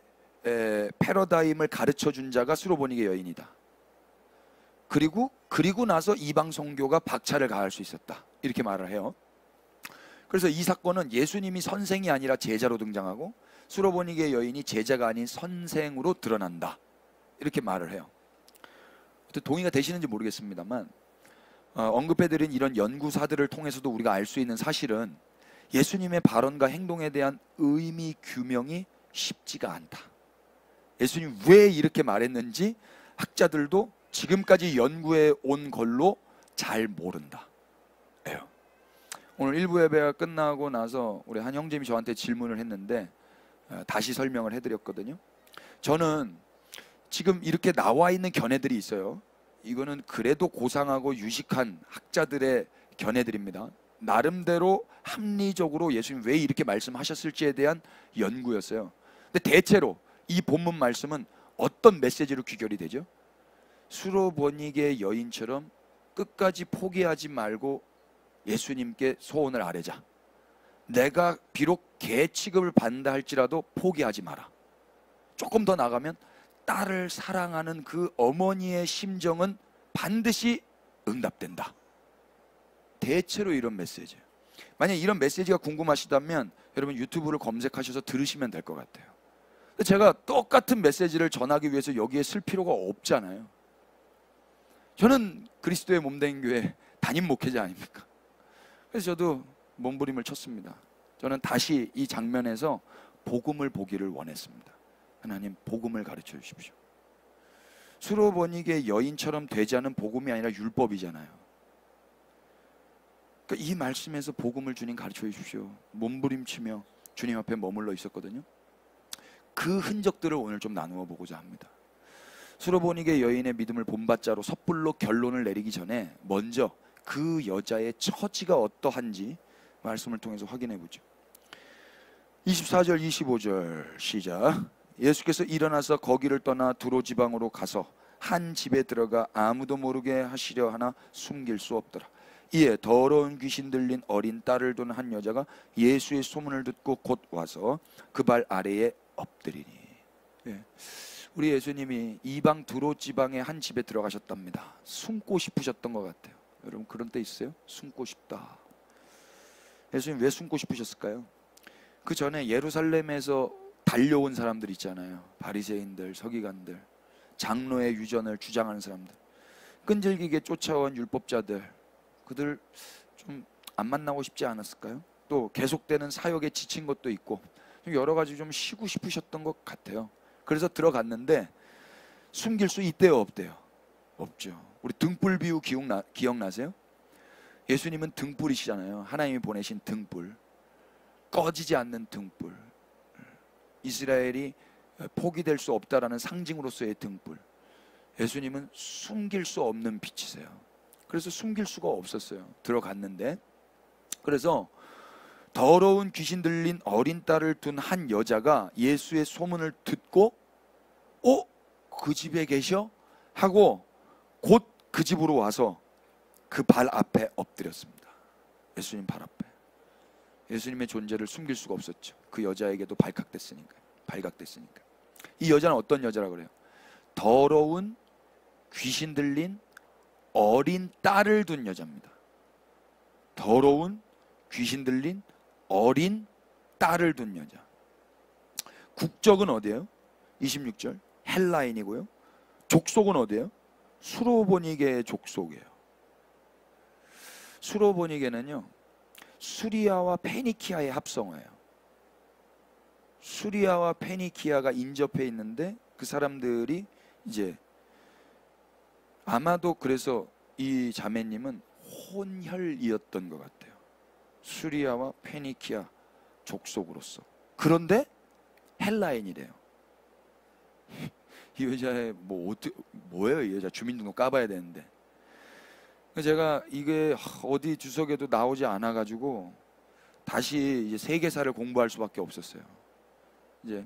패러다임을 가르쳐 준 자가 수로보니게 여인이다. 그리고 나서 이방 선교가 박차를 가할 수 있었다, 이렇게 말을 해요. 그래서 이 사건은 예수님이 선생이 아니라 제자로 등장하고 수로보니게 여인이 제자가 아닌 선생으로 드러난다, 이렇게 말을 해요. 동의가 되시는지 모르겠습니다만 언급해드린 이런 연구사들을 통해서도 우리가 알 수 있는 사실은 예수님의 발언과 행동에 대한 의미 규명이 쉽지가 않다. 예수님 왜 이렇게 말했는지 학자들도 지금까지 연구해 온 걸로 잘 모른다. 오늘 1부 예배가 끝나고 나서 우리 한 형제님이 저한테 질문을 했는데 다시 설명을 해드렸거든요. 저는 지금 이렇게 나와 있는 견해들이 있어요. 이거는 그래도 고상하고 유식한 학자들의 견해들입니다. 나름대로 합리적으로 예수님 왜 이렇게 말씀하셨을지에 대한 연구였어요. 근데 대체로 이 본문 말씀은 어떤 메시지로 귀결이 되죠? 수로보니게 여인처럼 끝까지 포기하지 말고 예수님께 소원을 아뢰자. 내가 비록 개 취급을 받는다 할지라도 포기하지 마라. 조금 더 나가면 딸을 사랑하는 그 어머니의 심정은 반드시 응답된다. 대체로 이런 메시지예요. 만약 이런 메시지가 궁금하시다면 여러분 유튜브를 검색하셔서 들으시면 될 것 같아요. 제가 똑같은 메시지를 전하기 위해서 여기에 쓸 필요가 없잖아요. 저는 그리스도의 몸된 교회 담임 목회자 아닙니까? 그래서 저도 몸부림을 쳤습니다. 저는 다시 이 장면에서 복음을 보기를 원했습니다. 하나님, 복음을 가르쳐 주십시오. 수로보니게 여인처럼 되지 않은 복음이 아니라 율법이잖아요. 그러니까 이 말씀에서 복음을 주님 가르쳐 주십시오. 몸부림치며 주님 앞에 머물러 있었거든요. 그 흔적들을 오늘 좀 나누어 보고자 합니다. 수로보니게 여인의 믿음을 본받자로 섣불로 결론을 내리기 전에 먼저 그 여자의 처지가 어떠한지 말씀을 통해서 확인해 보죠. 24절 25절 시작. 예수께서 일어나서 거기를 떠나 두로 지방으로 가서 한 집에 들어가 아무도 모르게 하시려 하나 숨길 수 없더라. 이에 더러운 귀신 들린 어린 딸을 둔 한 여자가 예수의 소문을 듣고 곧 와서 그 발 아래에 엎드리니. 예. 우리 예수님이 이방 두로 지방의 한 집에 들어가셨답니다. 숨고 싶으셨던 것 같아요. 여러분 그런 때 있어요? 숨고 싶다. 예수님 왜 숨고 싶으셨을까요? 그 전에 예루살렘에서 달려온 사람들 있잖아요. 바리새인들, 서기관들, 장로의 유전을 주장하는 사람들, 끈질기게 쫓아온 율법자들, 그들 좀 안 만나고 싶지 않았을까요? 또 계속되는 사역에 지친 것도 있고 여러 가지 좀 쉬고 싶으셨던 것 같아요. 그래서 들어갔는데 숨길 수 있대요, 없대요? 없죠. 우리 등불 비유 기억나세요? 예수님은 등불이시잖아요. 하나님이 보내신 등불, 꺼지지 않는 등불, 이스라엘이 포기될 수 없다라는 상징으로서의 등불. 예수님은 숨길 수 없는 빛이세요. 그래서 숨길 수가 없었어요. 들어갔는데. 그래서 더러운 귀신 들린 어린 딸을 둔 한 여자가 예수의 소문을 듣고 그 집에 계셔? 하고 곧 그 집으로 와서 그 발 앞에 엎드렸습니다. 예수님 발 앞에. 예수님의 존재를 숨길 수가 없었죠. 그 여자에게도 발각됐으니까. 이 여자는 어떤 여자라고 그래요? 더러운 귀신 들린 어린 딸을 둔 여자입니다. 더러운 귀신 들린 어린 딸을 둔 여자. 국적은 어디예요? 26절 헬라인이고요. 족속은 어디예요? 수로보니게의 족속이에요. 수로보니게는요, 수리아와 페니키아의 합성어예요. 수리아와 페니키아가 인접해 있는데 그 사람들이 이제 아마도 그래서 이 자매님은 혼혈이었던 것 같아요. 수리아와 페니키아 족속으로서. 그런데 헬라인이래요. 이 여자의 뭐예요? 이 여자 주민등록 까봐야 되는데. 제가 이게 어디 주석에도 나오지 않아 가지고 다시 이제 세계사를 공부할 수밖에 없었어요. 이제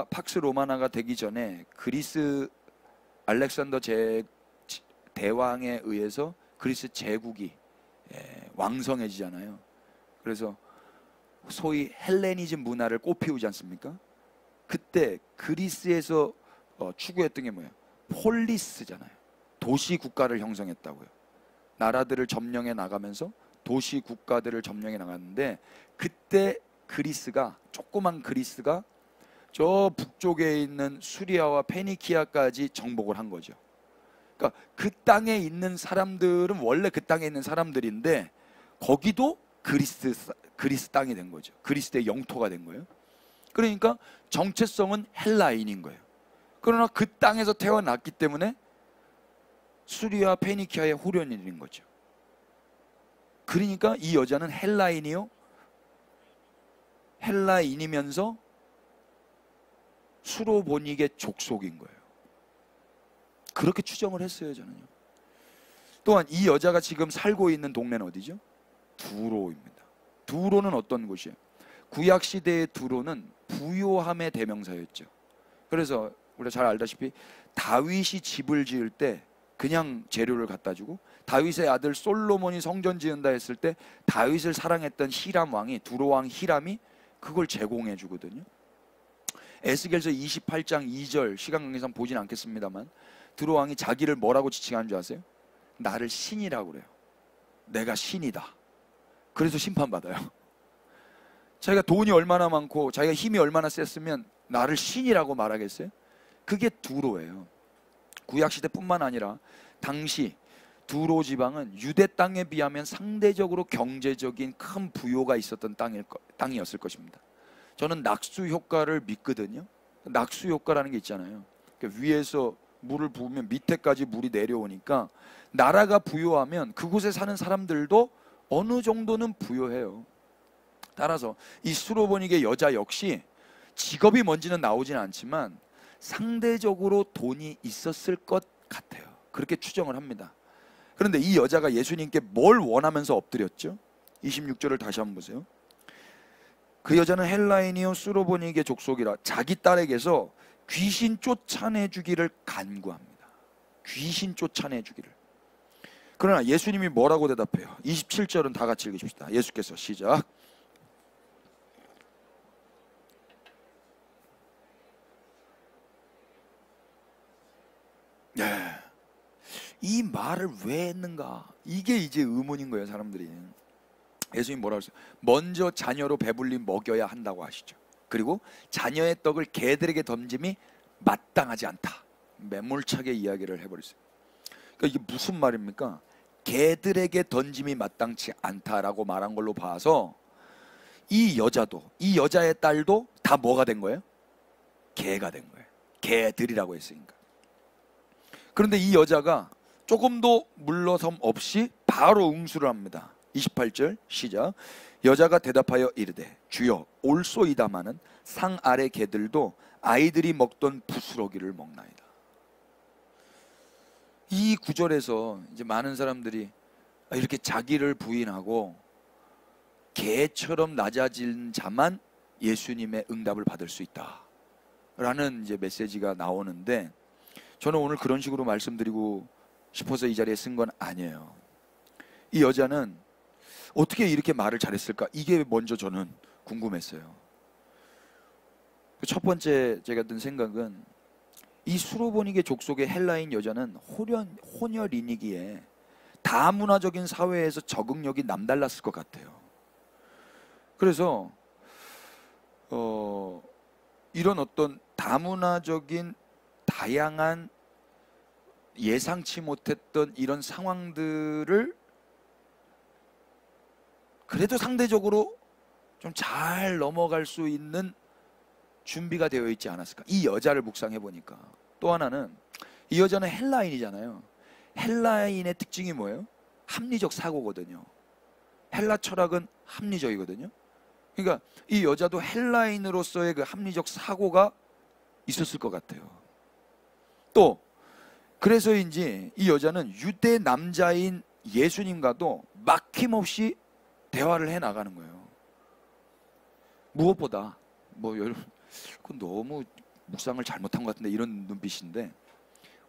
팍스 로마나가 되기 전에 그리스 알렉산더 대왕에 의해서 그리스 제국이 왕성해지잖아요. 그래서 소위 헬레니즘 문화를 꽃피우지 않습니까? 그때 그리스에서 추구했던 게 뭐예요? 폴리스잖아요. 도시 국가를 형성했다고요. 나라들을 점령해 나가면서 도시 국가들을 점령해 나갔는데, 그때 그리스가, 조그만 그리스가 저 북쪽에 있는 수리아와 페니키아까지 정복을 한 거죠. 그러니까 그 땅에 있는 사람들은 원래 그 땅에 있는 사람들인데 거기도 그리스 땅이 된 거죠. 그리스의 영토가 된 거예요. 그러니까 정체성은 헬라인인 거예요. 그러나 그 땅에서 태어났기 때문에 수리아 페니키아의 호련인인 거죠. 그러니까 이 여자는 헬라인이면서 수로보니게 족속인 거예요. 그렇게 추정을 했어요, 저는요. 또한 이 여자가 지금 살고 있는 동네는 어디죠? 두로입니다. 두로는 어떤 곳이에요? 구약시대의 두로는 부요함의 대명사였죠. 그래서 우리가 잘 알다시피 다윗이 집을 지을 때 그냥 재료를 갖다 주고, 다윗의 아들 솔로몬이 성전 지은다 했을 때 다윗을 사랑했던 히람 왕이, 두로 왕 히람이 그걸 제공해 주거든요. 에스겔서 28장 2절 시간 관계상 보진 않겠습니다만 두로왕이 자기를 뭐라고 지칭하는 줄 아세요? 나를 신이라고 그래요. 내가 신이다. 그래서 심판받아요. 자기가 돈이 얼마나 많고 자기가 힘이 얼마나 셌으면 나를 신이라고 말하겠어요? 그게 두로예요. 구약시대뿐만 아니라 당시 두로 지방은 유대 땅에 비하면 상대적으로 경제적인 큰 부요가 있었던 땅이었을 것입니다. 저는 낙수 효과를 믿거든요. 낙수 효과라는 게 있잖아요. 그러니까 위에서 물을 부으면 밑에까지 물이 내려오니까 나라가 부요하면 그곳에 사는 사람들도 어느 정도는 부요해요. 따라서 이 수로보닉의 여자 역시 직업이 뭔지는 나오진 않지만 상대적으로 돈이 있었을 것 같아요. 그렇게 추정을 합니다. 그런데 이 여자가 예수님께 뭘 원하면서 엎드렸죠? 26절을 다시 한번 보세요. 그 여자는 헬라인이요 수로보닉의 족속이라 자기 딸에게서 귀신 쫓아내주기를 간구합니다. 귀신 쫓아내주기를. 그러나 예수님이 뭐라고 대답해요? 27절은 다 같이 읽으십시다. 예수께서 시작. 네. 이 말을 왜 했는가? 이게 이제 의문인 거예요, 사람들이. 예수님 뭐라고 했어요? 먼저 자녀로 배불리 먹여야 한다고 하시죠. 그리고 자녀의 떡을 개들에게 던짐이 마땅하지 않다. 매몰차게 이야기를 해버렸어요. 그러니까 이게 무슨 말입니까? 개들에게 던짐이 마땅치 않다라고 말한 걸로 봐서 이 여자도, 이 여자의 딸도 다 뭐가 된 거예요? 개가 된 거예요. 개들이라고 했으니까. 그런데 이 여자가 조금도 물러섬 없이 바로 응수를 합니다. 28절 시작. 여자가 대답하여 이르되 주여 올소이다마는 상 아래 개들도 아이들이 먹던 부스러기를 먹나이다. 이 구절에서 이제 많은 사람들이 이렇게 자기를 부인하고 개처럼 낮아진 자만 예수님의 응답을 받을 수 있다 라는 이제 메시지가 나오는데, 저는 오늘 그런 식으로 말씀드리고 싶어서 이 자리에 쓴 건 아니에요. 이 여자는 어떻게 이렇게 말을 잘했을까? 이게 먼저 저는 궁금했어요. 첫 번째 제가 든 생각은 이 수로보닉의 족속의 헬라인 여자는 혼혈인이기에 다문화적인 사회에서 적응력이 남달랐을 것 같아요. 그래서 이런 어떤 다문화적인 다양한 예상치 못했던 이런 상황들을 그래도 상대적으로 좀 잘 넘어갈 수 있는 준비가 되어 있지 않았을까? 이 여자를 묵상해 보니까. 또 하나는 이 여자는 헬라인이잖아요. 헬라인의 특징이 뭐예요? 합리적 사고거든요. 헬라 철학은 합리적이거든요. 그러니까 이 여자도 헬라인으로서의 그 합리적 사고가 있었을 것 같아요. 또 그래서인지 이 여자는 유대 남자인 예수님과도 막힘없이 대화를 해 나가는 거예요. 무엇보다 여러분 그건 너무 묵상을 잘못한 것 같은데 이런 눈빛인데,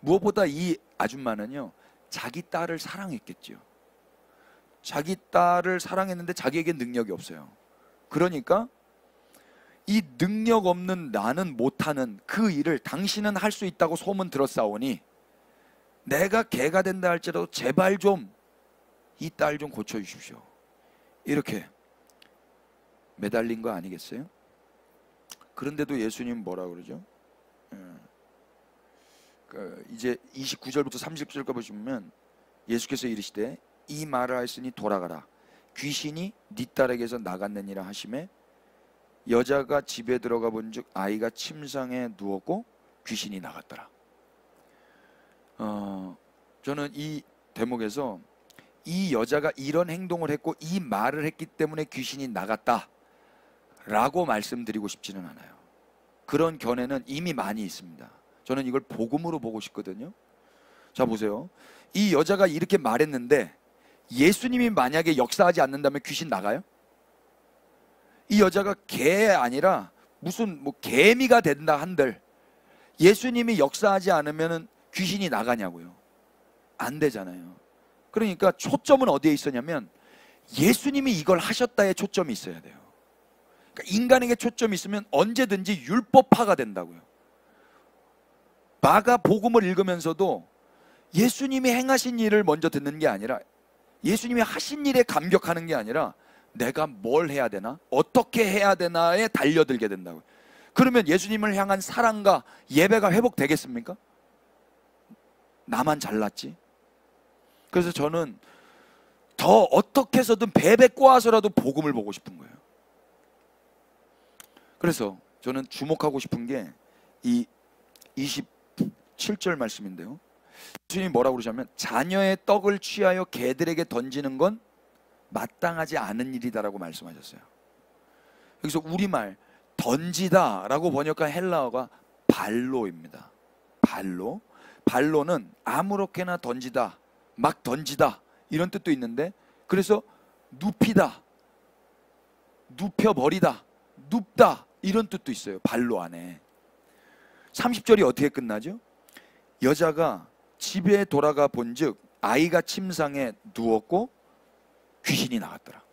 무엇보다 이 아줌마는요 자기 딸을 사랑했겠죠. 자기 딸을 사랑했는데 자기에게 능력이 없어요. 그러니까 이 능력 없는 나는 못하는 그 일을 당신은 할 수 있다고 소문 들었사오니 내가 개가 된다 할지라도 제발 좀 이 딸 좀 고쳐주십시오. 이렇게 매달린 거 아니겠어요? 그런데도 예수님 뭐라 그러죠? 이제 29절부터 30절까지 보시면 예수께서 이르시되 이 말을 하였으니 돌아가라. 귀신이 네 딸에게서 나갔느니라 하시매 여자가 집에 들어가 본즉 아이가 침상에 누웠고 귀신이 나갔더라. 저는 이 대목에서 이 여자가 이런 행동을 했고 이 말을 했기 때문에 귀신이 나갔다 라고 말씀드리고 싶지는 않아요. 그런 견해는 이미 많이 있습니다. 저는 이걸 복음으로 보고 싶거든요. 자 보세요. 이 여자가 이렇게 말했는데 예수님이 만약에 역사하지 않는다면 귀신 나가요? 이 여자가 개 아니라 무슨 개미가 된다 한들 예수님이 역사하지 않으면 귀신이 나가냐고요? 안 되잖아요. 그러니까 초점은 어디에 있었냐면 예수님이 이걸 하셨다에 초점이 있어야 돼요. 그러니까 인간에게 초점이 있으면 언제든지 율법파가 된다고요. 마가복음을 읽으면서도 예수님이 행하신 일을 먼저 듣는 게 아니라, 예수님이 하신 일에 감격하는 게 아니라 내가 뭘 해야 되나? 어떻게 해야 되나에 달려들게 된다고요. 그러면 예수님을 향한 사랑과 예배가 회복되겠습니까? 나만 잘났지? 그래서 저는 더 어떻게 해서든 배배 꼬아서라도 복음을 보고 싶은 거예요. 그래서 저는 주목하고 싶은 게 이 27절 말씀인데요. 예수님이 뭐라고 그러시냐면 자녀의 떡을 취하여 개들에게 던지는 건 마땅하지 않은 일이다라고 말씀하셨어요. 여기서 우리말 던지다 라고 번역한 헬라어가 발로입니다. 발로. 발로는 아무렇게나 던지다, 막 던지다 이런 뜻도 있는데, 그래서 눕히다, 눕혀버리다, 눕다 이런 뜻도 있어요. 발로 안에. 30절이 어떻게 끝나죠? 여자가 집에 돌아가 본즉 아이가 침상에 누웠고 귀신이 나갔더라.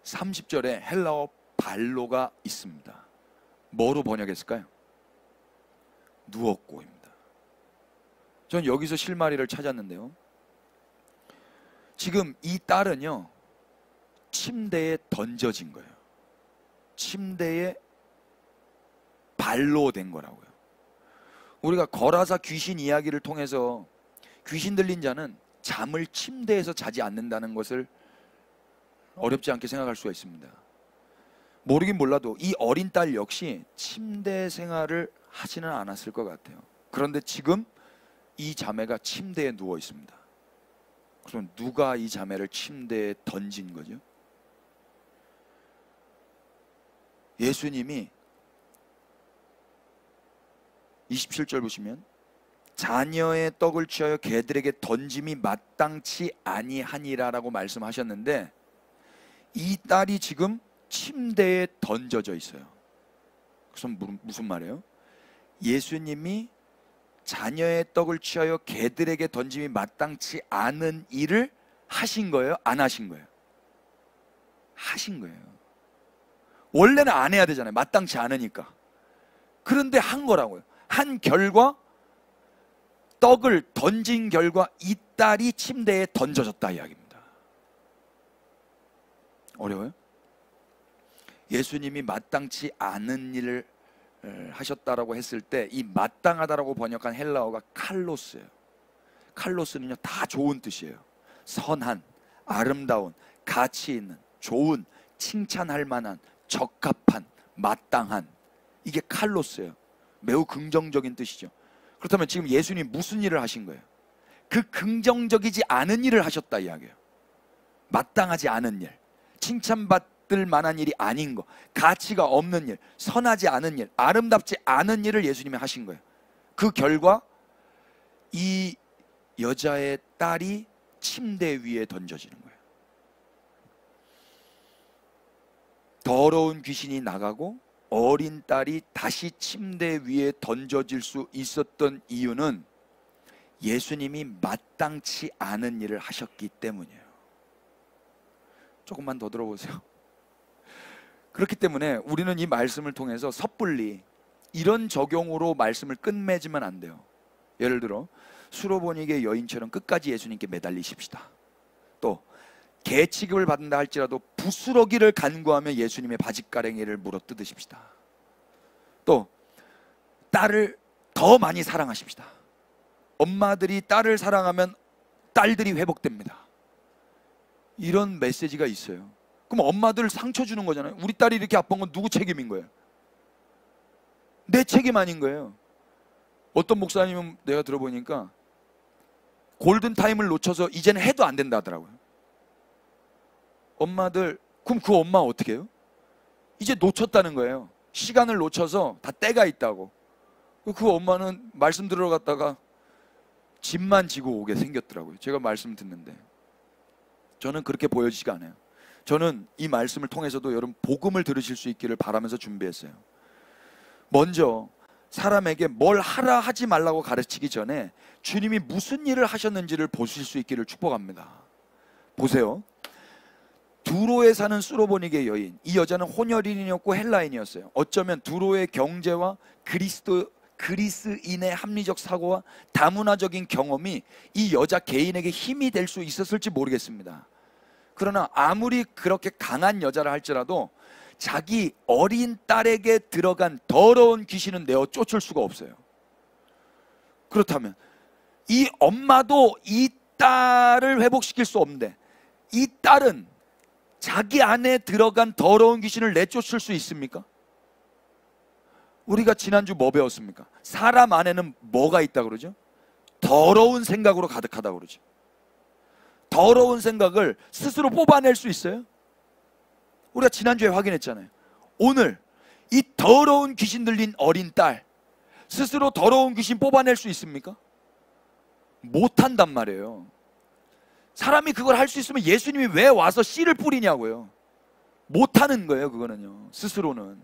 30절에 헬라어 발로가 있습니다. 뭐로 번역했을까요? 누웠고입니다. 전 여기서 실마리를 찾았는데요. 지금 이 딸은요, 침대에 던져진 거예요. 침대에 발로 된 거라고요. 우리가 거라사 귀신 이야기를 통해서 귀신 들린 자는 잠을 침대에서 자지 않는다는 것을 어렵지 않게 생각할 수가 있습니다. 모르긴 몰라도 이 어린 딸 역시 침대 생활을 하지는 않았을 것 같아요. 그런데 지금 이 자매가 침대에 누워 있습니다. 그럼 누가 이 자매를 침대에 던진 거죠? 예수님이 27절 보시면 자녀의 떡을 취하여 개들에게 던짐이 마땅치 아니하니라라고 말씀하셨는데, 이 딸이 지금 침대에 던져져 있어요. 그래서 무슨 말이에요? 예수님이 자녀의 떡을 취하여 개들에게 던짐이 마땅치 않은 일을 하신 거예요? 안 하신 거예요? 하신 거예요. 원래는 안 해야 되잖아요. 마땅치 않으니까. 그런데 한 거라고요. 한 결과, 떡을 던진 결과 이 딸이 침대에 던져졌다 이야기입니다. 어려워요? 예수님이 마땅치 않은 일을 하셨다라고 했을 때 이 마땅하다라고 번역한 헬라어가 칼로스예요. 칼로스는요 다 좋은 뜻이에요. 선한, 아름다운, 가치 있는, 좋은, 칭찬할 만한, 적합한, 마땅한, 이게 칼로스예요. 매우 긍정적인 뜻이죠. 그렇다면 지금 예수님 무슨 일을 하신 거예요? 그 긍정적이지 않은 일을 하셨다 이야기예요. 마땅하지 않은 일, 칭찬받을 만한 일이 아닌 거, 가치가 없는 일, 선하지 않은 일, 아름답지 않은 일을 예수님이 하신 거예요. 그 결과 이 여자의 딸이 침대 위에 던져지는 거예요. 더러운 귀신이 나가고 어린 딸이 다시 침대 위에 던져질 수 있었던 이유는 예수님이 마땅치 않은 일을 하셨기 때문이에요. 조금만 더 들어보세요. 그렇기 때문에 우리는 이 말씀을 통해서 섣불리 이런 적용으로 말씀을 끝맺으면 안 돼요. 예를 들어 수로보니게 여인처럼 끝까지 예수님께 매달리십시다. 또 개 취급을 받는다 할지라도 부스러기를 간구하며 예수님의 바짓가랭이를 물어뜯으십시다. 또 딸을 더 많이 사랑하십시다. 엄마들이 딸을 사랑하면 딸들이 회복됩니다. 이런 메시지가 있어요. 그럼 엄마들 상처 주는 거잖아요. 우리 딸이 이렇게 아픈 건 누구 책임인 거예요? 내 책임 아닌 거예요. 어떤 목사님은 내가 들어보니까 골든타임을 놓쳐서 이제는 해도 안 된다 하더라고요. 엄마들, 그럼 그 엄마 어떻게 해요? 이제 놓쳤다는 거예요. 시간을 놓쳐서 다 때가 있다고. 그 엄마는 말씀 들으러 갔다가 짐만 지고 오게 생겼더라고요. 제가 말씀 듣는데 저는 그렇게 보여지지가 않아요. 저는 이 말씀을 통해서도 여러분 복음을 들으실 수 있기를 바라면서 준비했어요. 먼저 사람에게 뭘 하라 하지 말라고 가르치기 전에 주님이 무슨 일을 하셨는지를 보실 수 있기를 축복합니다. 보세요. 두로에 사는 수로보니게 여인, 이 여자는 혼혈인이었고 헬라인이었어요. 어쩌면 두로의 경제와 그리스인의 합리적 사고와 다문화적인 경험이 이 여자 개인에게 힘이 될 수 있었을지 모르겠습니다. 그러나 아무리 그렇게 강한 여자라 할지라도 자기 어린 딸에게 들어간 더러운 귀신은 내어 쫓을 수가 없어요. 그렇다면 이 엄마도 이 딸을 회복시킬 수 없는데 이 딸은 자기 안에 들어간 더러운 귀신을 내쫓을 수 있습니까? 우리가 지난주 뭐 배웠습니까? 사람 안에는 뭐가 있다 그러죠? 더러운 생각으로 가득하다 그러죠. 더러운 생각을 스스로 뽑아낼 수 있어요? 우리가 지난주에 확인했잖아요. 오늘 이 더러운 귀신 들린 어린 딸 스스로 더러운 귀신 뽑아낼 수 있습니까? 못한단 말이에요. 사람이 그걸 할 수 있으면 예수님이 왜 와서 씨를 뿌리냐고요. 못하는 거예요. 그거는요, 스스로는.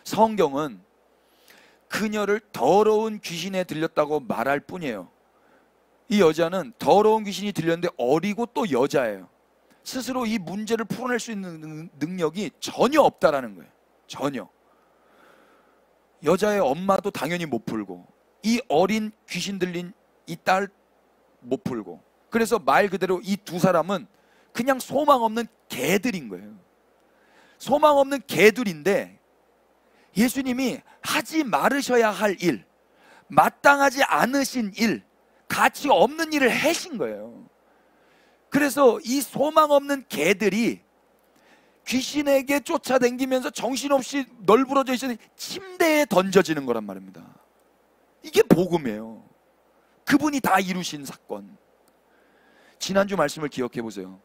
성경은 그녀를 더러운 귀신에 들렸다고 말할 뿐이에요. 이 여자는 더러운 귀신이 들렸는데 어리고 또 여자예요. 스스로 이 문제를 풀어낼 수 있는 능력이 전혀 없다라는 거예요. 전혀. 여자의 엄마도 당연히 못 풀고 이 어린 귀신 들린 이 딸 못 풀고, 그래서 말 그대로 이 두 사람은 그냥 소망 없는 개들인 거예요. 소망 없는 개들인데 예수님이 하지 말으셔야 할 일, 마땅하지 않으신 일, 가치 없는 일을 하신 거예요. 그래서 이 소망 없는 개들이 귀신에게 쫓아다니면서 정신없이 널브러져 있는 침대에 던져지는 거란 말입니다. 이게 복음이에요. 그분이 다 이루신 사건. 지난주 말씀을 기억해 보세요.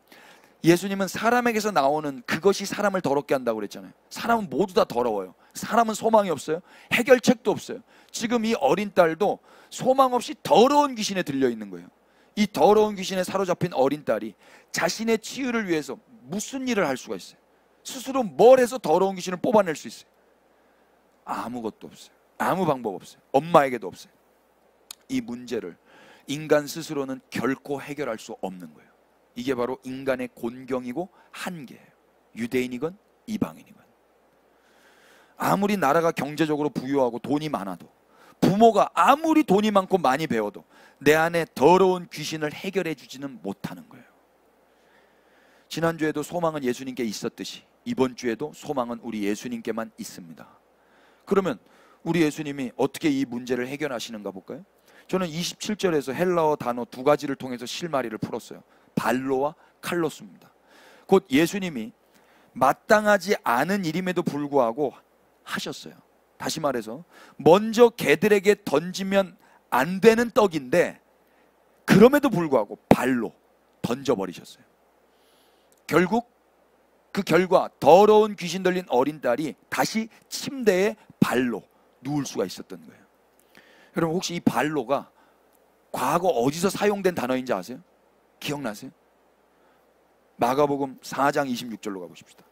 예수님은 사람에게서 나오는 그것이 사람을 더럽게 한다고 그랬잖아요. 사람은 모두 다 더러워요. 사람은 소망이 없어요. 해결책도 없어요. 지금 이 어린 딸도 소망 없이 더러운 귀신에 들려 있는 거예요. 이 더러운 귀신에 사로잡힌 어린 딸이 자신의 치유를 위해서 무슨 일을 할 수가 있어요? 스스로 뭘 해서 더러운 귀신을 뽑아낼 수 있어요? 아무것도 없어요. 아무 방법 없어요. 엄마에게도 없어요. 이 문제를 인간 스스로는 결코 해결할 수 없는 거예요. 이게 바로 인간의 곤경이고 한계예요. 유대인이건 이방인이건. 아무리 나라가 경제적으로 부유하고 돈이 많아도, 부모가 아무리 돈이 많고 많이 배워도 내 안에 더러운 귀신을 해결해 주지는 못하는 거예요. 지난주에도 소망은 예수님께 있었듯이 이번 주에도 소망은 우리 예수님께만 있습니다. 그러면 우리 예수님이 어떻게 이 문제를 해결하시는가 볼까요? 저는 27절에서 헬라어 단어 두 가지를 통해서 실마리를 풀었어요. 발로와 칼로스입니다. 곧 예수님이 마땅하지 않은 일임에도 불구하고 하셨어요. 다시 말해서 먼저 개들에게 던지면 안 되는 떡인데 그럼에도 불구하고 발로 던져버리셨어요. 결국 그 결과 더러운 귀신 들린 어린 딸이 다시 침대에 발로 누울 수가 있었던 거예요. 여러분 혹시 이 발로가 과거 어디서 사용된 단어인지 아세요? 기억나세요? 마가복음 4장 26절로 가보십시다.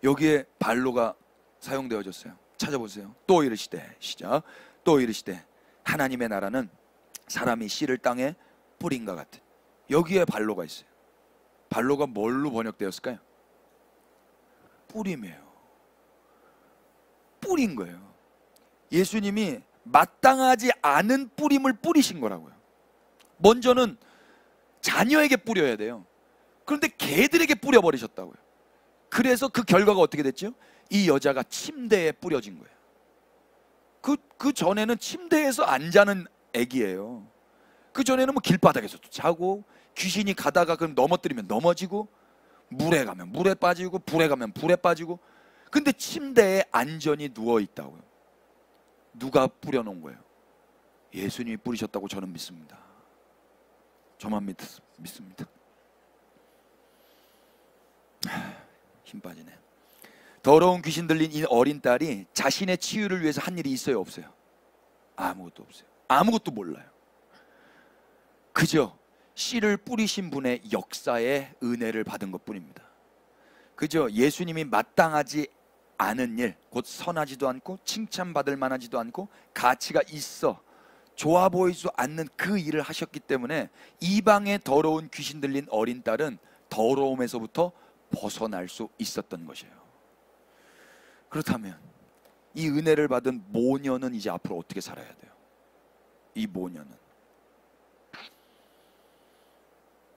여기에 발로가 사용되어졌어요. 찾아보세요. 또 이르시되, 시작. 또 이르시되 하나님의 나라는 사람이 씨를 땅에 뿌린과 같은. 여기에 발로가 있어요. 발로가 뭘로 번역되었을까요? 뿌림이에요. 뿌린 거예요. 예수님이 마땅하지 않은 뿌림을 뿌리신 거라고요. 먼저는 자녀에게 뿌려야 돼요. 그런데 개들에게 뿌려버리셨다고요. 그래서 그 결과가 어떻게 됐죠? 이 여자가 침대에 뿌려진 거예요. 그 전에는 침대에서 안 자는 애기예요. 그 전에는 뭐 길바닥에서도 자고, 귀신이 가다가 그럼 넘어뜨리면 넘어지고, 물에 가면 물에 빠지고, 불에 가면 불에 빠지고. 근데 침대에 안전히 누워 있다고요. 누가 뿌려놓은 거예요? 예수님이 뿌리셨다고 저는 믿습니다. 저만 믿습니다. 힘 빠지네. 더러운 귀신 들린 이 어린 딸이 자신의 치유를 위해서 한 일이 있어요, 없어요? 아무것도 없어요. 아무것도 몰라요. 그저 씨를 뿌리신 분의 역사의 은혜를 받은 것뿐입니다. 그저 예수님이 마땅하지 않은 일, 곧 선하지도 않고 칭찬받을 만하지도 않고 가치가 있어 좋아 보이지 않는 그 일을 하셨기 때문에 이방의 더러운 귀신 들린 어린 딸은 더러움에서부터 벗어날 수 있었던 것이에요. 그렇다면 이 은혜를 받은 모녀는 이제 앞으로 어떻게 살아야 돼요? 이 모녀는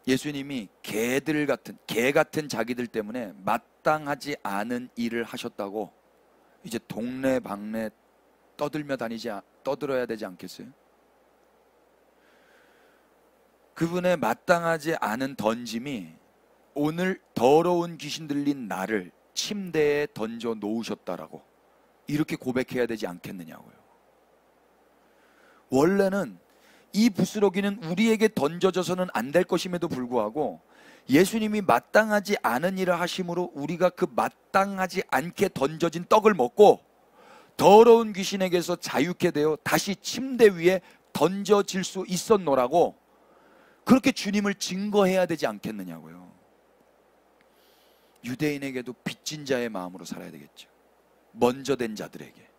예수님이 개 같은 자기들 때문에 마땅하지 않은 일을 하셨다고 이제 동네방네 떠들어야 되지 않겠어요? 그분의 마땅하지 않은 던짐이 오늘 더러운 귀신 들린 나를 침대에 던져 놓으셨다라고 이렇게 고백해야 되지 않겠느냐고요. 원래는 이 부스러기는 우리에게 던져져서는 안 될 것임에도 불구하고 예수님이 마땅하지 않은 일을 하심으로 우리가 그 마땅하지 않게 던져진 떡을 먹고 더러운 귀신에게서 자유케 되어 다시 침대 위에 던져질 수 있었노라고 그렇게 주님을 증거해야 되지 않겠느냐고요. 유대인에게도 빚진 자의 마음으로 살아야 되겠죠. 먼저 된 자들에게.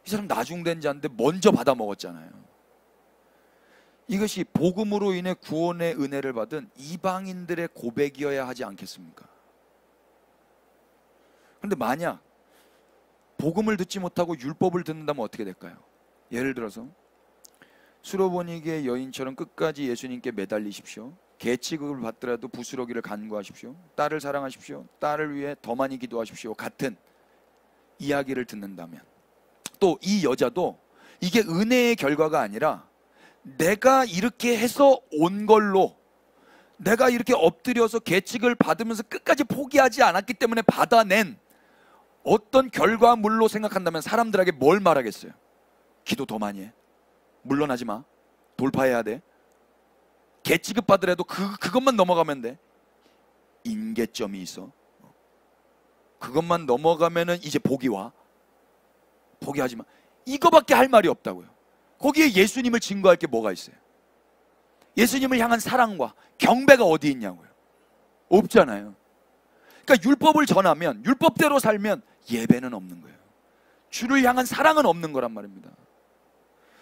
이 사람 나중된 자인데 먼저 받아 먹었잖아요. 이것이 복음으로 인해 구원의 은혜를 받은 이방인들의 고백이어야 하지 않겠습니까? 그런데 만약 복음을 듣지 못하고 율법을 듣는다면 어떻게 될까요? 예를 들어서 수로보니게 여인처럼 끝까지 예수님께 매달리십시오. 계치급을 받더라도 부스러기를 간구하십시오. 딸을 사랑하십시오. 딸을 위해 더 많이 기도하십시오. 같은 이야기를 듣는다면 또 이 여자도 이게 은혜의 결과가 아니라 내가 이렇게 해서 온 걸로 내가 이렇게 엎드려서 계칙을 받으면서 끝까지 포기하지 않았기 때문에 받아낸 어떤 결과물로 생각한다면 사람들에게 뭘 말하겠어요? 기도 더 많이 해. 물러나지 마. 돌파해야 돼. 계치급 받으래도 그것만 넘어가면 돼. 인계점이 있어. 그것만 넘어가면은 이제 복이 와. 포기하지 마. 이거밖에 할 말이 없다고요. 거기에 예수님을 증거할 게 뭐가 있어요? 예수님을 향한 사랑과 경배가 어디 있냐고요. 없잖아요. 그러니까 율법을 전하면 율법대로 살면 예배는 없는 거예요. 주를 향한 사랑은 없는 거란 말입니다.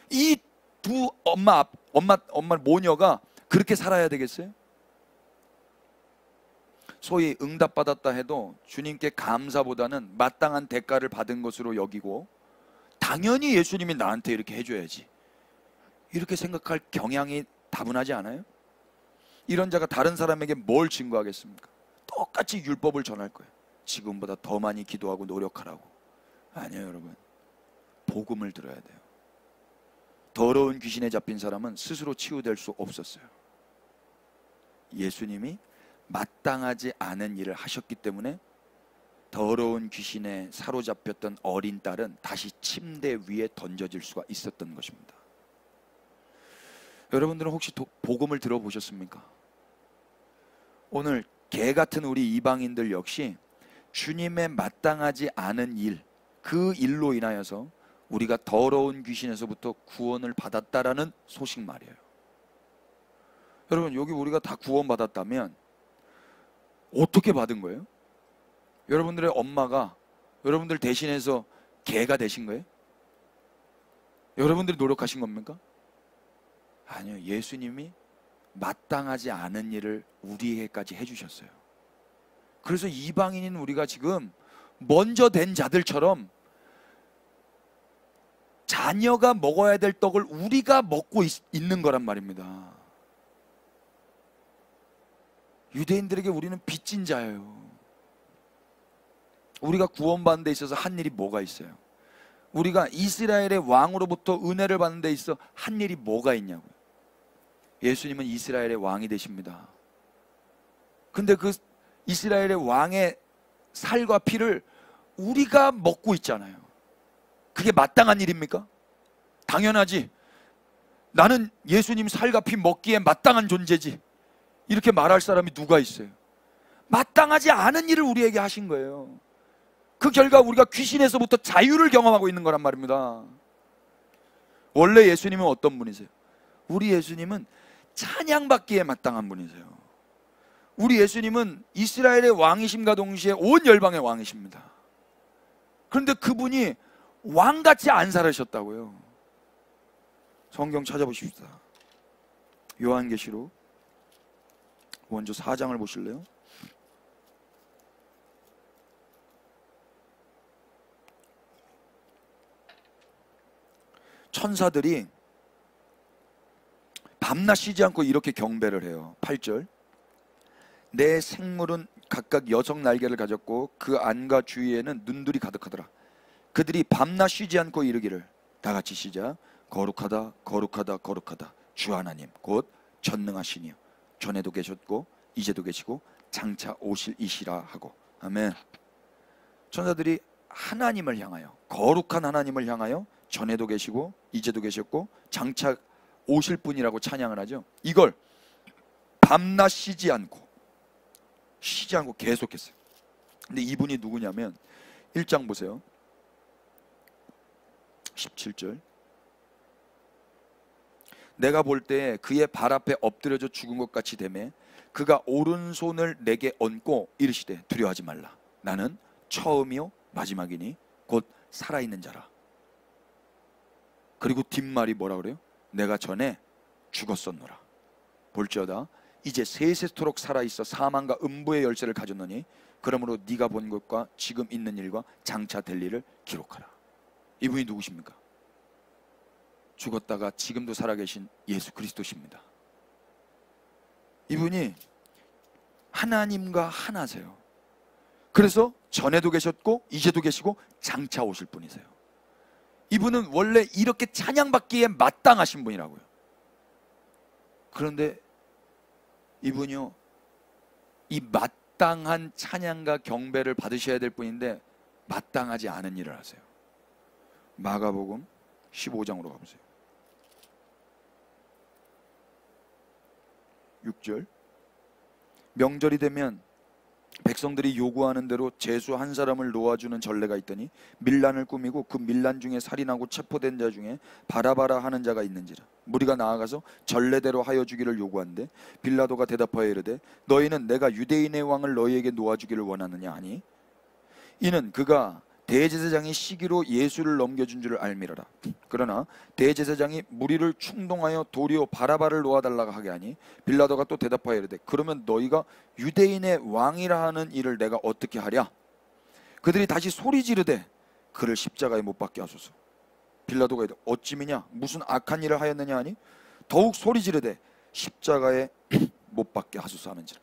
이 두 엄마 모녀가 그렇게 살아야 되겠어요? 소위 응답받았다 해도 주님께 감사보다는 마땅한 대가를 받은 것으로 여기고 당연히 예수님이 나한테 이렇게 해줘야지 이렇게 생각할 경향이 다분하지 않아요? 이런 자가 다른 사람에게 뭘 증거하겠습니까? 똑같이 율법을 전할 거예요. 지금보다 더 많이 기도하고 노력하라고. 아니에요, 여러분. 복음을 들어야 돼요. 더러운 귀신에 잡힌 사람은 스스로 치유될 수 없었어요. 예수님이 마땅하지 않은 일을 하셨기 때문에 더러운 귀신에 사로잡혔던 어린 딸은 다시 침대 위에 던져질 수가 있었던 것입니다. 여러분들은 혹시 복음을 들어보셨습니까? 오늘 개 같은 우리 이방인들 역시 주님의 마땅하지 않은 일, 그 일로 인하여서 우리가 더러운 귀신에서부터 구원을 받았다라는 소식 말이에요. 여러분, 여기 우리가 다 구원받았다면 어떻게 받은 거예요? 여러분들의 엄마가 여러분들 대신해서 개가 되신 거예요? 여러분들이 노력하신 겁니까? 아니요. 예수님이 마땅하지 않은 일을 우리에게까지 해주셨어요. 그래서 이방인인 우리가 지금 먼저 된 자들처럼 자녀가 먹어야 될 떡을 우리가 먹고 있는 거란 말입니다. 유대인들에게 우리는 빚진 자예요. 우리가 구원받는 데 있어서 한 일이 뭐가 있어요? 우리가 이스라엘의 왕으로부터 은혜를 받는 데 있어 한 일이 뭐가 있냐고요. 예수님은 이스라엘의 왕이 되십니다. 근데 그 이스라엘의 왕의 살과 피를 우리가 먹고 있잖아요. 그게 마땅한 일입니까? 당연하지. 나는 예수님 살과 피 먹기에 마땅한 존재지. 이렇게 말할 사람이 누가 있어요? 마땅하지 않은 일을 우리에게 하신 거예요. 그 결과 우리가 귀신에서부터 자유를 경험하고 있는 거란 말입니다. 원래 예수님은 어떤 분이세요? 우리 예수님은 찬양받기에 마땅한 분이세요. 우리 예수님은 이스라엘의 왕이심과 동시에 온 열방의 왕이십니다. 그런데 그분이 왕같이 안 살으셨다고요. 성경 찾아보십시다. 요한계시록 먼저 4장을 보실래요? 천사들이 밤낮 쉬지 않고 이렇게 경배를 해요. 8절. 내 생물은 각각 여성 날개를 가졌고 그 안과 주위에는 눈들이 가득하더라. 그들이 밤낮 쉬지 않고 이르기를, 다 같이 시작. 거룩하다 거룩하다 거룩하다 주 하나님 곧 전능하시니요 전에도 계셨고 이제도 계시고 장차 오실 이시라 하고. 아멘. 천사들이 하나님을 향하여, 거룩한 하나님을 향하여 전에도 계시고 이제도 계셨고 장차 오실 분이라고 찬양을 하죠. 이걸 밤낮 쉬지 않고 계속했어요. 근데 이분이 누구냐면 1장 보세요. 17절. 내가 볼 때 그의 발 앞에 엎드려져 죽은 것 같이 되매 그가 오른손을 내게 얹고 이르시되 두려워하지 말라. 나는 처음이요 마지막이니 곧 살아있는 자라. 그리고 뒷말이 뭐라 그래요? 내가 전에 죽었었노라. 볼지어다 이제 세세토록 살아있어 사망과 음부의 열쇠를 가졌노니 그러므로 네가 본 것과 지금 있는 일과 장차 될 일을 기록하라. 이분이 누구십니까? 죽었다가 지금도 살아계신 예수 그리스도십니다. 이분이 하나님과 하나세요. 그래서 전에도 계셨고 이제도 계시고 장차 오실 분이세요. 이분은 원래 이렇게 찬양받기에 마땅하신 분이라고요. 그런데 이분이요, 이 마땅한 찬양과 경배를 받으셔야 될 분인데 마땅하지 않은 일을 하세요. 마가복음 15장으로 가보세요. 6절. 명절이 되면 백성들이 요구하는 대로 제수 한 사람을 놓아주는 전례가 있더니 밀란을 꾸미고 그 밀란 중에 살인하고 체포된 자 중에 바라바라 하는 자가 있는지라. 무리가 나아가서 전례대로 하여 주기를 요구한데 빌라도가 대답하여 이르되 너희는 내가 유대인의 왕을 너희에게 놓아주기를 원하느냐 하니 이는 그가 대제사장이 시기로 예수를 넘겨준 줄을 알미러라. 그러나 대제사장이 무리를 충동하여 도리어 바라바를 놓아달라고 하게 하니 빌라도가 또 대답하여 이르되 그러면 너희가 유대인의 왕이라 하는 일을 내가 어떻게 하랴? 그들이 다시 소리 지르되 그를 십자가에 못 박게 하소서. 빌라도가 이르되 어찌미냐 무슨 악한 일을 하였느냐 하니 더욱 소리 지르되 십자가에 못 박게 하소서 하는지라.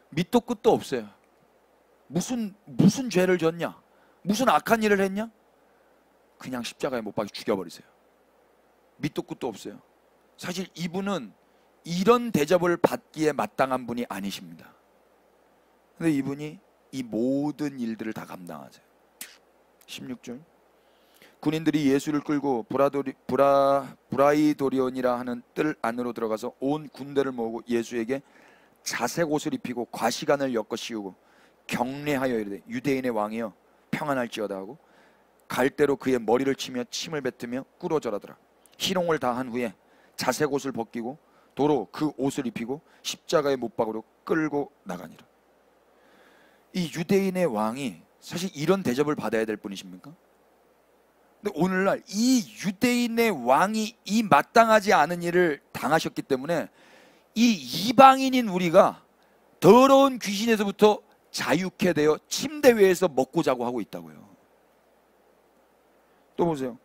밑도 끝도 없어요. 무슨 죄를 졌냐? 무슨 악한 일을 했냐? 그냥 십자가에 못 박혀 죽여버리세요. 밑도 끝도 없어요. 사실 이분은 이런 대접을 받기에 마땅한 분이 아니십니다. 근데 이분이 이 모든 일들을 다 감당하세요. 16절. 군인들이 예수를 끌고 브라이도리온이라 하는 뜰 안으로 들어가서 온 군대를 모으고 예수에게 자색 옷을 입히고 과시간을 엮어 씌우고 경례하여 이르되 유대인의 왕이여 평안할지어다 하고 갈대로 그의 머리를 치며 침을 뱉으며 꿇어절하더라. 희롱을 다한 후에 자색 옷을 벗기고 도로 그 옷을 입히고 십자가의 못 박으로 끌고 나가니라. 이 유대인의 왕이 사실 이런 대접을 받아야 될 분이십니까? 근데 오늘날 이 유대인의 왕이 이 마땅하지 않은 일을 당하셨기 때문에 이 이방인인 우리가 더러운 귀신에서부터 자유케 되어 침대 위에서 먹고 자고 하고 있다고요. 또 보세요.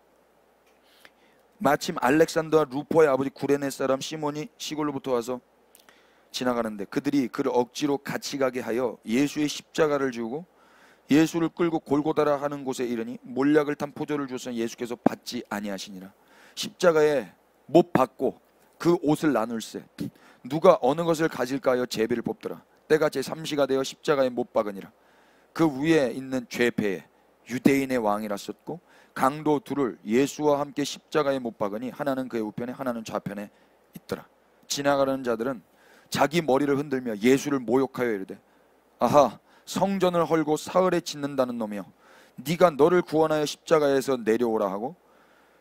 마침 알렉산더와 루포의 아버지 구레네 사람 시몬이 시골로부터 와서 지나가는데 그들이 그를 억지로 같이 가게 하여 예수의 십자가를 지우고 예수를 끌고 골고다라 하는 곳에 이르니 몰약을 탄 포도를 주었으나 예수께서 받지 아니하시니라. 십자가에 못 박고 그 옷을 나눌세 누가 어느 것을 가질까 하여 제비를 뽑더라. 때가 제3시가 되어 십자가에 못 박으니라. 그 위에 있는 죄패에 유대인의 왕이라 썼고 강도 둘을 예수와 함께 십자가에 못 박으니 하나는 그의 우편에 하나는 좌편에 있더라. 지나가는 자들은 자기 머리를 흔들며 예수를 모욕하여 이르되 아하 성전을 헐고 사흘에 짓는다는 놈이여 네가 너를 구원하여 십자가에서 내려오라 하고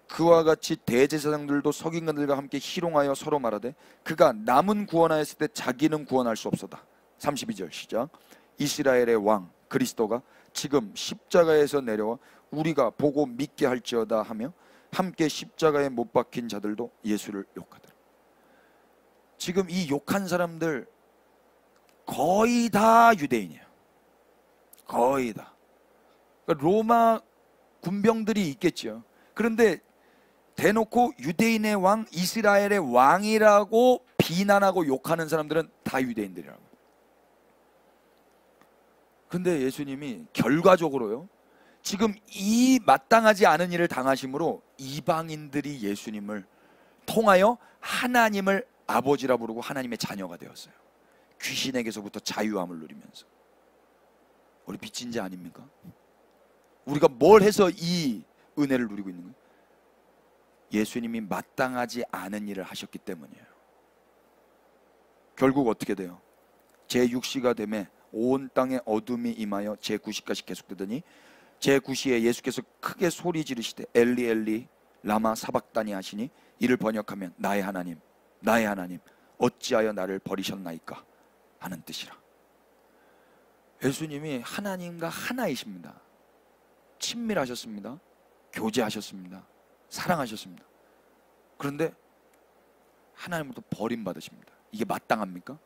그와 같이 대제사장들도 서기관들과 함께 희롱하여 서로 말하되 그가 남은 구원하였을 때 자기는 구원할 수 없었다. 32절 시작. 이스라엘의 왕 그리스도가 지금 십자가에서 내려와 우리가 보고 믿게 할지어다 하며 함께 십자가에 못 박힌 자들도 예수를 욕하더라. 지금 이 욕한 사람들 거의 다 유대인이에요. 거의 다. 그러니까 로마 군병들이 있겠죠. 그런데 대놓고 유대인의 왕, 이스라엘의 왕이라고 비난하고 욕하는 사람들은 다 유대인들이라고. 근데 예수님이 결과적으로요, 지금 이 마땅하지 않은 일을 당하심으로 이방인들이 예수님을 통하여 하나님을 아버지라 부르고 하나님의 자녀가 되었어요. 귀신에게서부터 자유함을 누리면서. 우리 빚진 자 아닙니까? 우리가 뭘 해서 이 은혜를 누리고 있는 거예요? 예수님이 마땅하지 않은 일을 하셨기 때문이에요. 결국 어떻게 돼요? 제6시가 되매 온 땅에 어둠이 임하여 제9시까지 계속되더니 제9시에 예수께서 크게 소리 지르시되 엘리 엘리 라마 사박다니 하시니 이를 번역하면 나의 하나님 나의 하나님 어찌하여 나를 버리셨나이까 하는 뜻이라. 예수님이 하나님과 하나이십니다. 친밀하셨습니다. 교제하셨습니다. 사랑하셨습니다. 그런데 하나님부터 버림받으십니다. 이게 마땅합니까?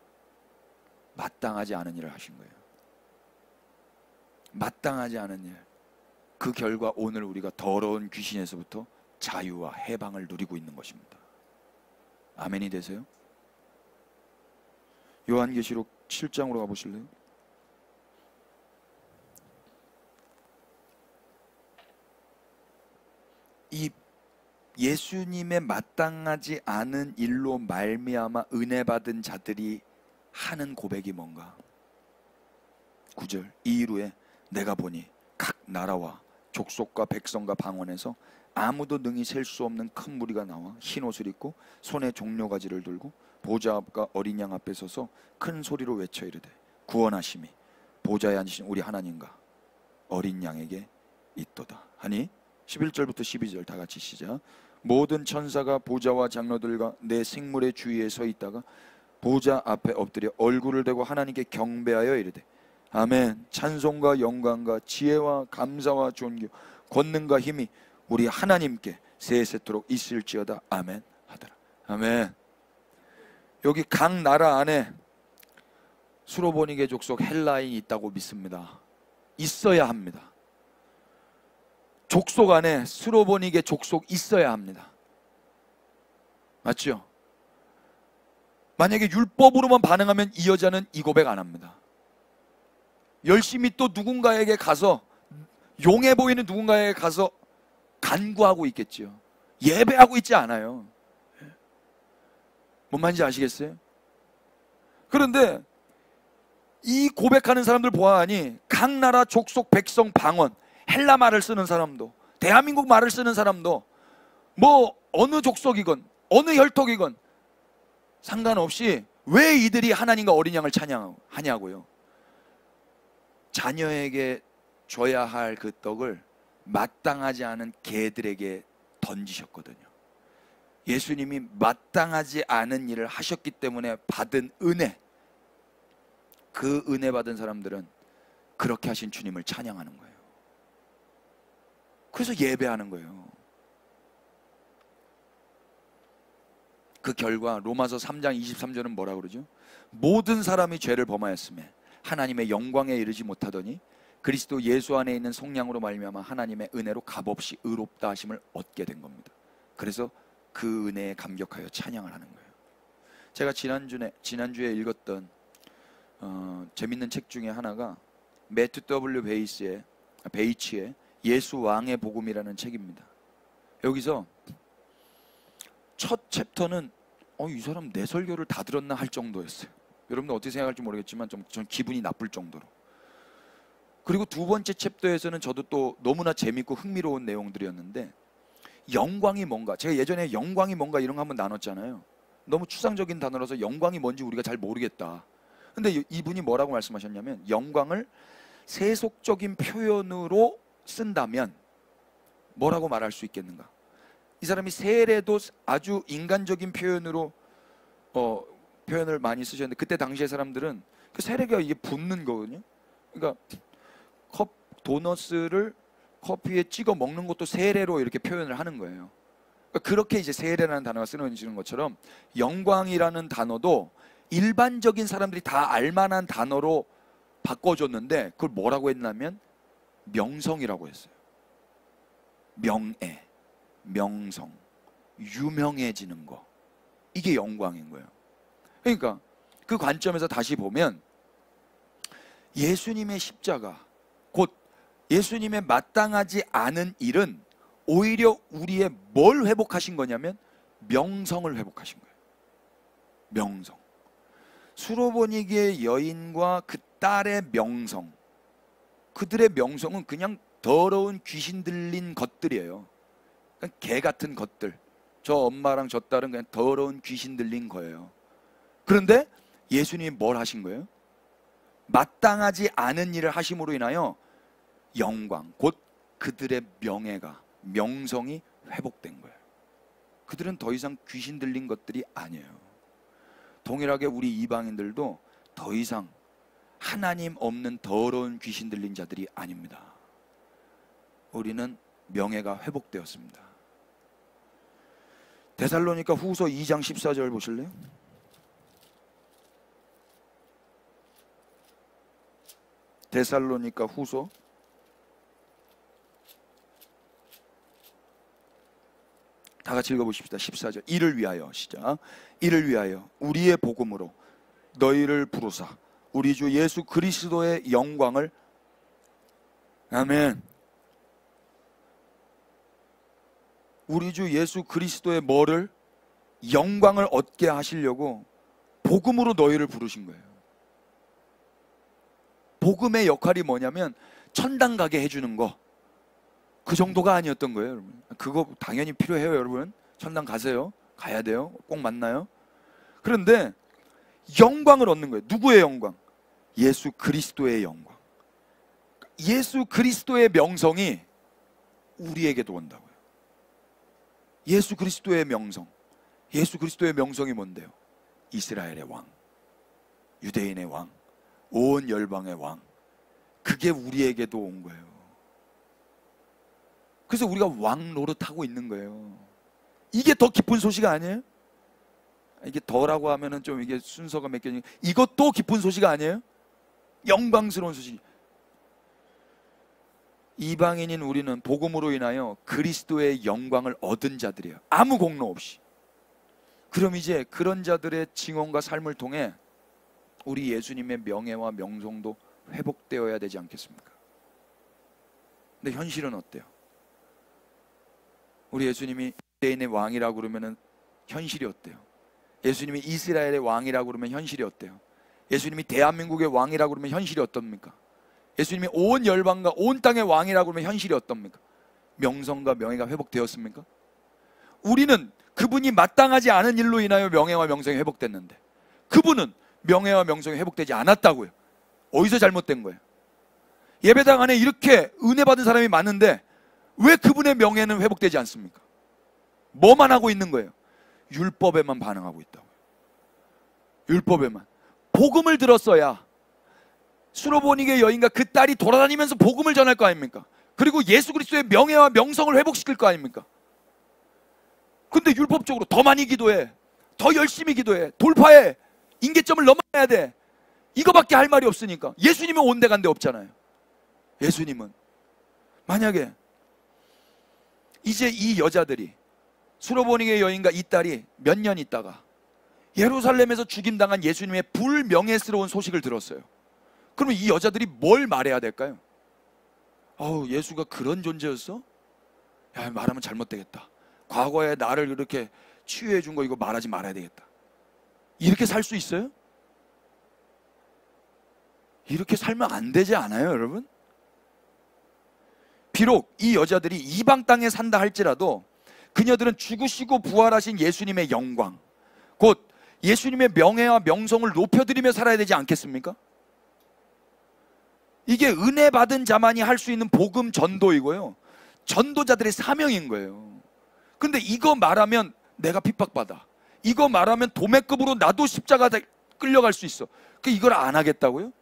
마땅하지 않은 일을 하신 거예요. 마땅하지 않은 일. 그 결과 오늘 우리가 더러운 귀신에서부터 자유와 해방을 누리고 있는 것입니다. 아멘이 되세요? 요한계시록 7장으로 가보실래요? 이 예수님의 마땅하지 않은 일로 말미암아 은혜 받은 자들이 하는 고백이 뭔가? 9절 이 이후에 내가 보니 각 나라와 족속과 백성과 방언에서 아무도 능히 셀 수 없는 큰 무리가 나와 흰 옷을 입고 손에 종려가지를 들고 보좌 앞과 어린 양 앞에 서서 큰 소리로 외쳐 이르되 구원하심이 보좌에 앉으신 우리 하나님과 어린 양에게 있도다 하니 11절부터 12절 다 같이 시작. 모든 천사가 보좌와 장로들과 내 생물의 주위에 서 있다가 보좌 앞에 엎드려 얼굴을 대고 하나님께 경배하여 이르되 아멘. 찬송과 영광과 지혜와 감사와 존귀 권능과 힘이 우리 하나님께 세세토록 있을지어다. 아멘 하더라. 아멘. 여기 각 나라 안에 수로보니게 족속 헬라인이 있다고 믿습니다. 있어야 합니다. 족속 안에 수로보니게 족속 있어야 합니다. 맞죠? 만약에 율법으로만 반응하면 이 여자는 이 고백 안 합니다. 열심히 또 누군가에게 가서 용해 보이는 누군가에게 가서 간구하고 있겠죠. 예배하고 있지 않아요. 뭔 말인지 아시겠어요? 그런데 이 고백하는 사람들 보아하니 각 나라 족속 백성 방언 헬라 말을 쓰는 사람도 대한민국 말을 쓰는 사람도 뭐 어느 족속이건 어느 혈통이건 상관없이 왜 이들이 하나님과 어린 양을 찬양하냐고요. 자녀에게 줘야 할 그 떡을 마땅하지 않은 개들에게 던지셨거든요. 예수님이 마땅하지 않은 일을 하셨기 때문에 받은 은혜, 그 은혜 받은 사람들은 그렇게 하신 주님을 찬양하는 거예요. 그래서 예배하는 거예요. 그 결과 로마서 3장 23절은 뭐라 그러죠? 모든 사람이 죄를 범하였으며 하나님의 영광에 이르지 못하더니 그리스도 예수 안에 있는 성령으로 말미암아 하나님의 은혜로 값없이 의롭다 하심을 얻게 된 겁니다. 그래서 그 은혜에 감격하여 찬양을 하는 거예요. 제가 지난주에 읽었던 재밌는 책 중에 하나가 매튜 W 베이치의 예수 왕의 복음이라는 책입니다. 여기서 첫 챕터는 이 사람 내 설교를 다 들었나 할 정도였어요. 여러분들 어떻게 생각할지 모르겠지만 전 기분이 나쁠 정도로. 그리고 두 번째 챕터에서는 저도 또 너무나 재밌고 흥미로운 내용들이었는데 영광이 뭔가, 제가 예전에 영광이 뭔가 이런 거 한번 나눴잖아요. 너무 추상적인 단어라서 영광이 뭔지 우리가 잘 모르겠다. 근데 이분이 뭐라고 말씀하셨냐면 영광을 세속적인 표현으로 쓴다면 뭐라고 말할 수 있겠는가? 이 사람이 세례도 아주 인간적인 표현으로 표현을 많이 쓰셨는데 그때 당시의 사람들은 그 세례가 이게 붓는 거거든요. 그러니까 컵 도너스를 커피에 찍어 먹는 것도 세례로 이렇게 표현을 하는 거예요. 그렇게 이제 세례라는 단어가 쓰여지는 것처럼 영광이라는 단어도 일반적인 사람들이 다 알만한 단어로 바꿔줬는데 그걸 뭐라고 했냐면 명성이라고 했어요. 명예, 명성, 유명해지는 거, 이게 영광인 거예요. 그러니까 그 관점에서 다시 보면 예수님의 십자가, 곧 예수님의 마땅하지 않은 일은 오히려 우리의 뭘 회복하신 거냐면 명성을 회복하신 거예요. 명성. 수로보니게의 여인과 그 딸의 명성, 그들의 명성은 그냥 더러운 귀신 들린 것들이에요. 그냥 개 같은 것들. 저 엄마랑 저 딸은 그냥 더러운 귀신 들린 거예요. 그런데 예수님이 뭘 하신 거예요? 마땅하지 않은 일을 하심으로 인하여 영광, 곧 그들의 명예가, 명성이 회복된 거예요. 그들은 더 이상 귀신 들린 것들이 아니에요. 동일하게 우리 이방인들도 더 이상 하나님 없는 더러운 귀신 들린 자들이 아닙니다. 우리는 명예가 회복되었습니다. 데살로니가 후서 2장 14절 보실래요? 데살로니가 후서 다 같이 읽어보십시다. 14절. 이를 위하여, 시작. 이를 위하여 우리의 복음으로 너희를 부르사 우리 주 예수 그리스도의 영광을, 아멘, 우리 주 예수 그리스도의 뭐를? 영광을 얻게 하시려고 복음으로 너희를 부르신 거예요. 복음의 역할이 뭐냐면 천당 가게 해주는 거, 그 정도가 아니었던 거예요, 여러분. 그거 당연히 필요해요, 여러분. 천당 가세요. 가야 돼요. 꼭 만나요. 그런데 영광을 얻는 거예요. 누구의 영광? 예수 그리스도의 영광. 예수 그리스도의 명성이 우리에게도 온다고요. 예수 그리스도의 명성. 예수 그리스도의 명성이 뭔데요? 이스라엘의 왕, 유대인의 왕, 온 열방의 왕. 그게 우리에게도 온 거예요. 그래서 우리가 왕 노릇하고 있는 거예요. 이게 더 기쁜 소식 아니에요? 이게 더라고 하면은 좀 이게 순서가 몇 개니까, 이것도 기쁜 소식 아니에요? 영광스러운 소식. 이방인인 우리는 복음으로 인하여 그리스도의 영광을 얻은 자들이에요. 아무 공로 없이. 그럼 이제 그런 자들의 증언과 삶을 통해 우리 예수님의 명예와 명성도 회복되어야 되지 않겠습니까? 근데 현실은 어때요? 우리 예수님이 유대인의 왕이라고 그러면 현실이 어때요? 예수님이 이스라엘의 왕이라고 그러면 현실이 어때요? 예수님이 대한민국의 왕이라고 그러면 현실이 어떻습니까? 예수님이 온 열방과 온 땅의 왕이라고 그러면 현실이 어떻습니까? 명성과 명예가 회복되었습니까? 우리는 그분이 마땅하지 않은 일로 인하여 명예와 명성이 회복됐는데 그분은 명예와 명성이 회복되지 않았다고요. 어디서 잘못된 거예요? 예배당 안에 이렇게 은혜 받은 사람이 많은데 왜 그분의 명예는 회복되지 않습니까? 뭐만 하고 있는 거예요? 율법에만 반응하고 있다고요. 율법에만. 복음을 들었어야 수로보니게 여인과 그 딸이 돌아다니면서 복음을 전할 거 아닙니까? 그리고 예수 그리스도의 명예와 명성을 회복시킬 거 아닙니까? 근데 율법적으로 더 많이 기도해, 더 열심히 기도해, 돌파해, 임계점을 넘어야 돼, 이거밖에 할 말이 없으니까. 예수님은 온데간데 없잖아요. 예수님은 만약에 이제 이 여자들이, 수로보니게 여인과 이 딸이 몇 년 있다가 예루살렘에서 죽임당한 예수님의 불명예스러운 소식을 들었어요. 그러면 이 여자들이 뭘 말해야 될까요? 아우, 예수가 그런 존재였어? 야, 말하면 잘못되겠다. 과거에 나를 이렇게 치유해 준 거 이거 말하지 말아야 되겠다. 이렇게 살 수 있어요? 이렇게 살면 안 되지 않아요, 여러분? 비록 이 여자들이 이방 땅에 산다 할지라도 그녀들은 죽으시고 부활하신 예수님의 영광, 곧 예수님의 명예와 명성을 높여드리며 살아야 되지 않겠습니까? 이게 은혜 받은 자만이 할 수 있는 복음 전도이고요, 전도자들의 사명인 거예요. 근데 이거 말하면 내가 핍박받아, 이거 말하면 도매급으로 나도 십자가 끌려갈 수 있어, 이걸 안 하겠다고요?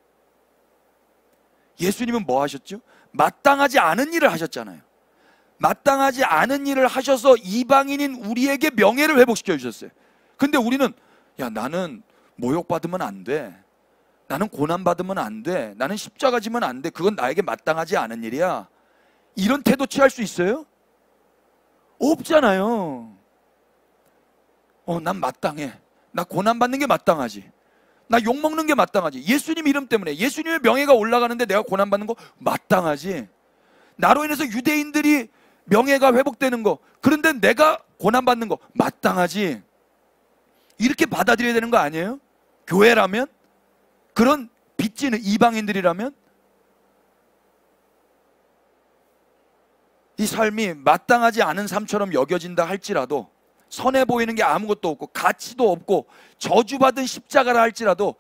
예수님은 뭐 하셨죠? 마땅하지 않은 일을 하셨잖아요. 마땅하지 않은 일을 하셔서 이방인인 우리에게 명예를 회복시켜 주셨어요. 근데 우리는 야, 나는 모욕받으면 안 돼, 나는 고난받으면 안 돼, 나는 십자가 지면 안 돼, 그건 나에게 마땅하지 않은 일이야, 이런 태도 취할 수 있어요? 없잖아요. 난 마땅해, 나 고난받는 게 마땅하지, 나 욕먹는 게 마땅하지, 예수님 이름 때문에 예수님의 명예가 올라가는데 내가 고난받는 거 마땅하지, 나로 인해서 유대인들이 명예가 회복되는 거, 그런데 내가 고난받는 거 마땅하지, 이렇게 받아들여야 되는 거 아니에요? 교회라면? 그런 빚지는 이방인들이라면? 이 삶이 마땅하지 않은 삶처럼 여겨진다 할지라도, 선해 보이는 게 아무것도 없고 가치도 없고 저주받은 십자가라 할지라도,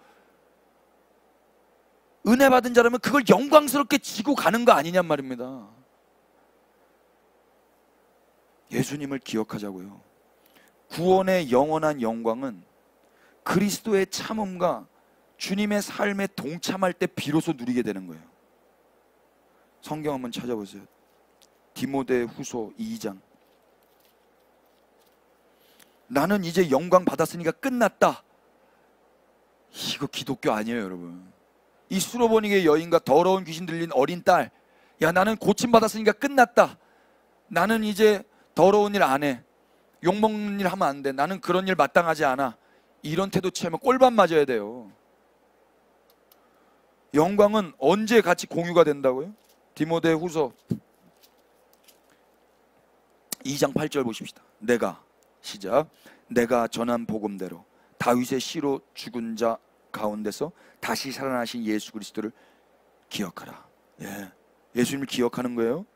은혜 받은 자라면 그걸 영광스럽게 지고 가는 거 아니냔 말입니다. 예수님을 기억하자고요. 구원의 영원한 영광은 그리스도의 참음과 주님의 삶에 동참할 때 비로소 누리게 되는 거예요. 성경 한번 찾아보세요. 디모데 후서 2장. 나는 이제 영광 받았으니까 끝났다, 이거 기독교 아니에요, 여러분. 이 수로보니게 여인과 더러운 귀신 들린 어린 딸, 야, 나는 고침 받았으니까 끝났다, 나는 이제 더러운 일 안 해, 욕먹는 일 하면 안 돼, 나는 그런 일 마땅하지 않아, 이런 태도 취하면 꼴밥 맞아야 돼요. 영광은 언제 같이 공유가 된다고요? 디모데 후서 2장 8절 보십시다. 내가 전한 복음대로 다윗의 씨로 죽은 자 가운데서 다시 살아나신 예수 그리스도를 기억하라. 예수님을 기억하는 거예요.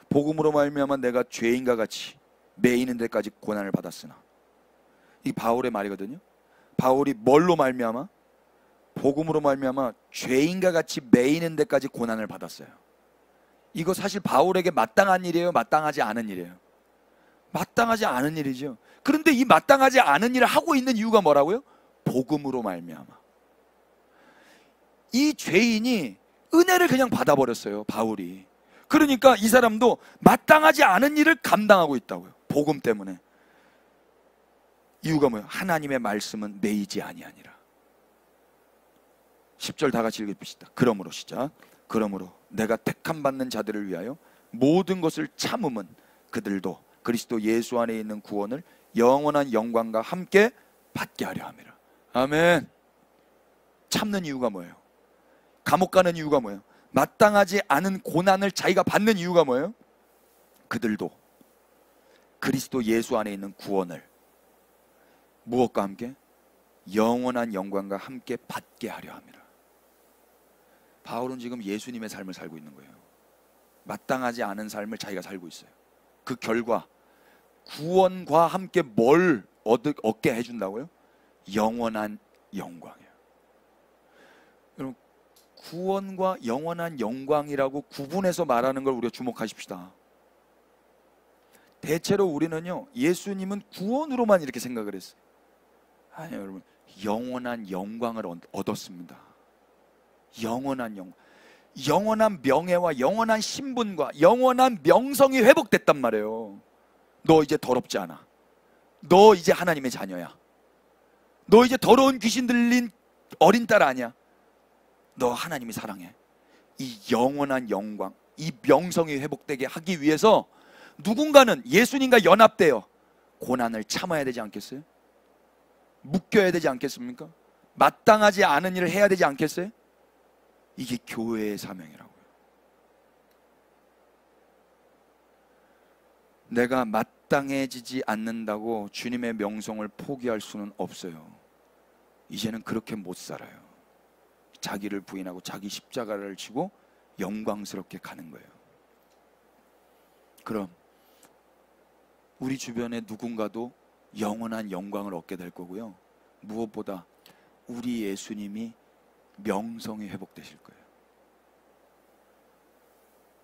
복음으로 말미암아 내가 죄인과 같이 매이는 데까지 고난을 받았으나, 이 바울의 말이거든요. 바울이 뭘로 말미암아? 복음으로 말미암아 죄인과 같이 매이는 데까지 고난을 받았어요. 이거 사실 바울에게 마땅한 일이에요, 마땅하지 않은 일이에요? 마땅하지 않은 일이죠. 그런데 이 마땅하지 않은 일을 하고 있는 이유가 뭐라고요? 복음으로 말미암아. 이 죄인이 은혜를 그냥 받아버렸어요, 바울이. 그러니까 이 사람도 마땅하지 않은 일을 감당하고 있다고요, 복음 때문에. 이유가 뭐예요? 하나님의 말씀은 매이지 아니하니라. 10절 다 같이 읽읍시다. 그러므로, 시작. 그러므로 내가 택함 받는 자들을 위하여 모든 것을 참음은 그들도 그리스도 예수 안에 있는 구원을 영원한 영광과 함께 받게 하려 함이라. 아멘. 참는 이유가 뭐예요? 감옥 가는 이유가 뭐예요? 마땅하지 않은 고난을 자기가 받는 이유가 뭐예요? 그들도 그리스도 예수 안에 있는 구원을 무엇과 함께? 영원한 영광과 함께 받게 하려 함이라. 바울은 지금 예수님의 삶을 살고 있는 거예요. 마땅하지 않은 삶을 자기가 살고 있어요. 그 결과 구원과 함께 뭘 얻게 해준다고요? 영원한 영광이에요. 여러분, 구원과 영원한 영광이라고 구분해서 말하는 걸 우리가 주목하십시다. 대체로 우리는요, 예수님은 구원으로만 이렇게 생각을 했어요. 아니요, 여러분, 영원한 영광을 얻었습니다. 영원한 영광, 영원한 명예와 영원한 신분과 영원한 명성이 회복됐단 말이에요. 너 이제 더럽지 않아. 너 이제 하나님의 자녀야. 너 이제 더러운 귀신 들린 어린 딸 아니야. 너 하나님이 사랑해. 이 영원한 영광, 이 명성이 회복되게 하기 위해서 누군가는 예수님과 연합되어 고난을 참아야 되지 않겠어요? 묶여야 되지 않겠습니까? 마땅하지 않은 일을 해야 되지 않겠어요? 이게 교회의 사명이라고요. 내가 마땅해지지 않는다고 주님의 명성을 포기할 수는 없어요. 이제는 그렇게 못 살아요. 자기를 부인하고 자기 십자가를 지고 영광스럽게 가는 거예요. 그럼 우리 주변에 누군가도 영원한 영광을 얻게 될 거고요, 무엇보다 우리 예수님이 명성이 회복되실 거예요.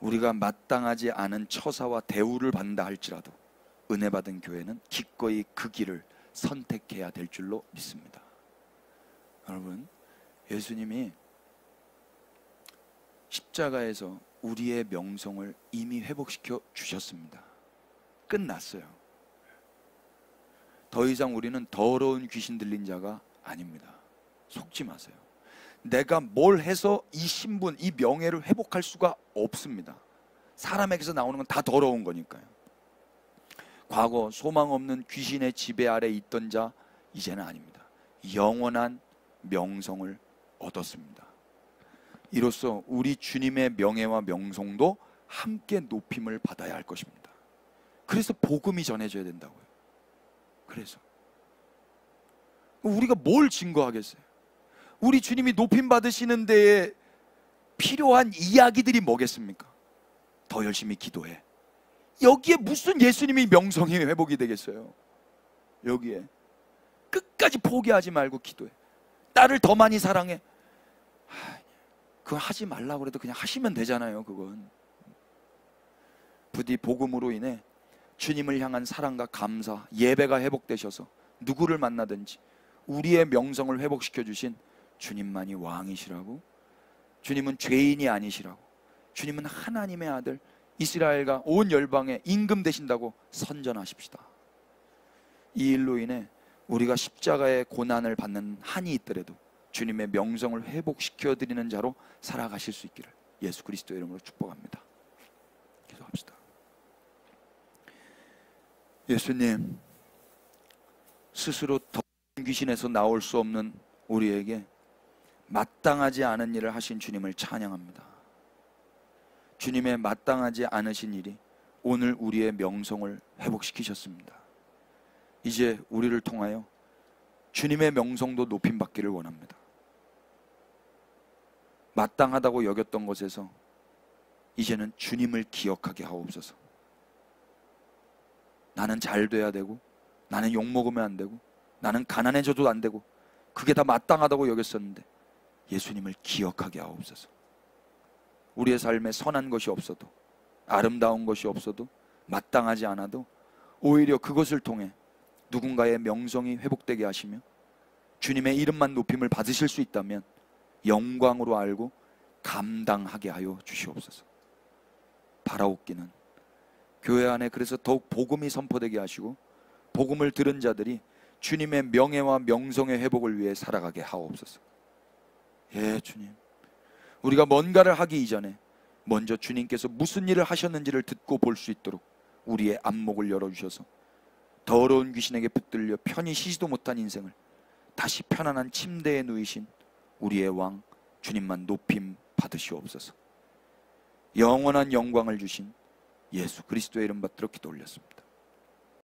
우리가 마땅하지 않은 처사와 대우를 받는다 할지라도 은혜 받은 교회는 기꺼이 그 길을 선택해야 될 줄로 믿습니다. 여러분, 예수님이 십자가에서 우리의 명성을 이미 회복시켜 주셨습니다. 끝났어요. 더 이상 우리는 더러운 귀신 들린 자가 아닙니다. 속지 마세요. 내가 뭘 해서 이 신분, 이 명예를 회복할 수가 없습니다. 사람에게서 나오는 건 다 더러운 거니까요. 과거 소망 없는 귀신의 지배 아래 있던 자, 이제는 아닙니다. 영원한 명성을 얻었습니다. 이로써 우리 주님의 명예와 명성도 함께 높임을 받아야 할 것입니다. 그래서 복음이 전해져야 된다고요. 그래서 우리가 뭘 증거하겠어요? 우리 주님이 높임 받으시는 데에 필요한 이야기들이 뭐겠습니까? 더 열심히 기도해. 여기에 무슨 예수님이 명성이 회복이 되겠어요? 여기에 끝까지 포기하지 말고 기도해. 나를 더 많이 사랑해. 그거 하지 말라고 그래도 그냥 하시면 되잖아요. 그건 부디 복음으로 인해 주님을 향한 사랑과 감사, 예배가 회복되셔서 누구를 만나든지 우리의 명성을 회복시켜 주신 주님만이 왕이시라고, 주님은 죄인이 아니시라고, 주님은 하나님의 아들, 이스라엘과 온 열방의 임금 되신다고 선전하십시다. 이 일로 인해 우리가 십자가의 고난을 받는 한이 있더라도 주님의 명성을 회복시켜 드리는 자로 살아가실 수 있기를 예수 그리스도의 이름으로 축복합니다. 기도합시다. 예수님, 스스로 더러운 귀신에서 나올 수 없는 우리에게 마땅하지 않은 일을 하신 주님을 찬양합니다. 주님의 마땅하지 않으신 일이 오늘 우리의 명성을 회복시키셨습니다. 이제 우리를 통하여 주님의 명성도 높임받기를 원합니다. 마땅하다고 여겼던 것에서 이제는 주님을 기억하게 하옵소서. 나는 잘 돼야 되고, 나는 욕먹으면 안 되고, 나는 가난해져도 안 되고, 그게 다 마땅하다고 여겼었는데 예수님을 기억하게 하옵소서. 우리의 삶에 선한 것이 없어도, 아름다운 것이 없어도, 마땅하지 않아도 오히려 그것을 통해 누군가의 명성이 회복되게 하시며 주님의 이름만 높임을 받으실 수 있다면 영광으로 알고 감당하게 하여 주시옵소서. 바라옵기는 교회 안에 그래서 더욱 복음이 선포되게 하시고 복음을 들은 자들이 주님의 명예와 명성의 회복을 위해 살아가게 하옵소서. 예, 주님, 우리가 뭔가를 하기 이전에 먼저 주님께서 무슨 일을 하셨는지를 듣고 볼 수 있도록 우리의 안목을 열어주셔서 더러운 귀신에게 붙들려 편히 쉬지도 못한 인생을 다시 편안한 침대에 누이신 우리의 왕 주님만 높임 받으시옵소서. 영원한 영광을 주신 예수 그리스도의 이름 받들어 기도 올렸습니다.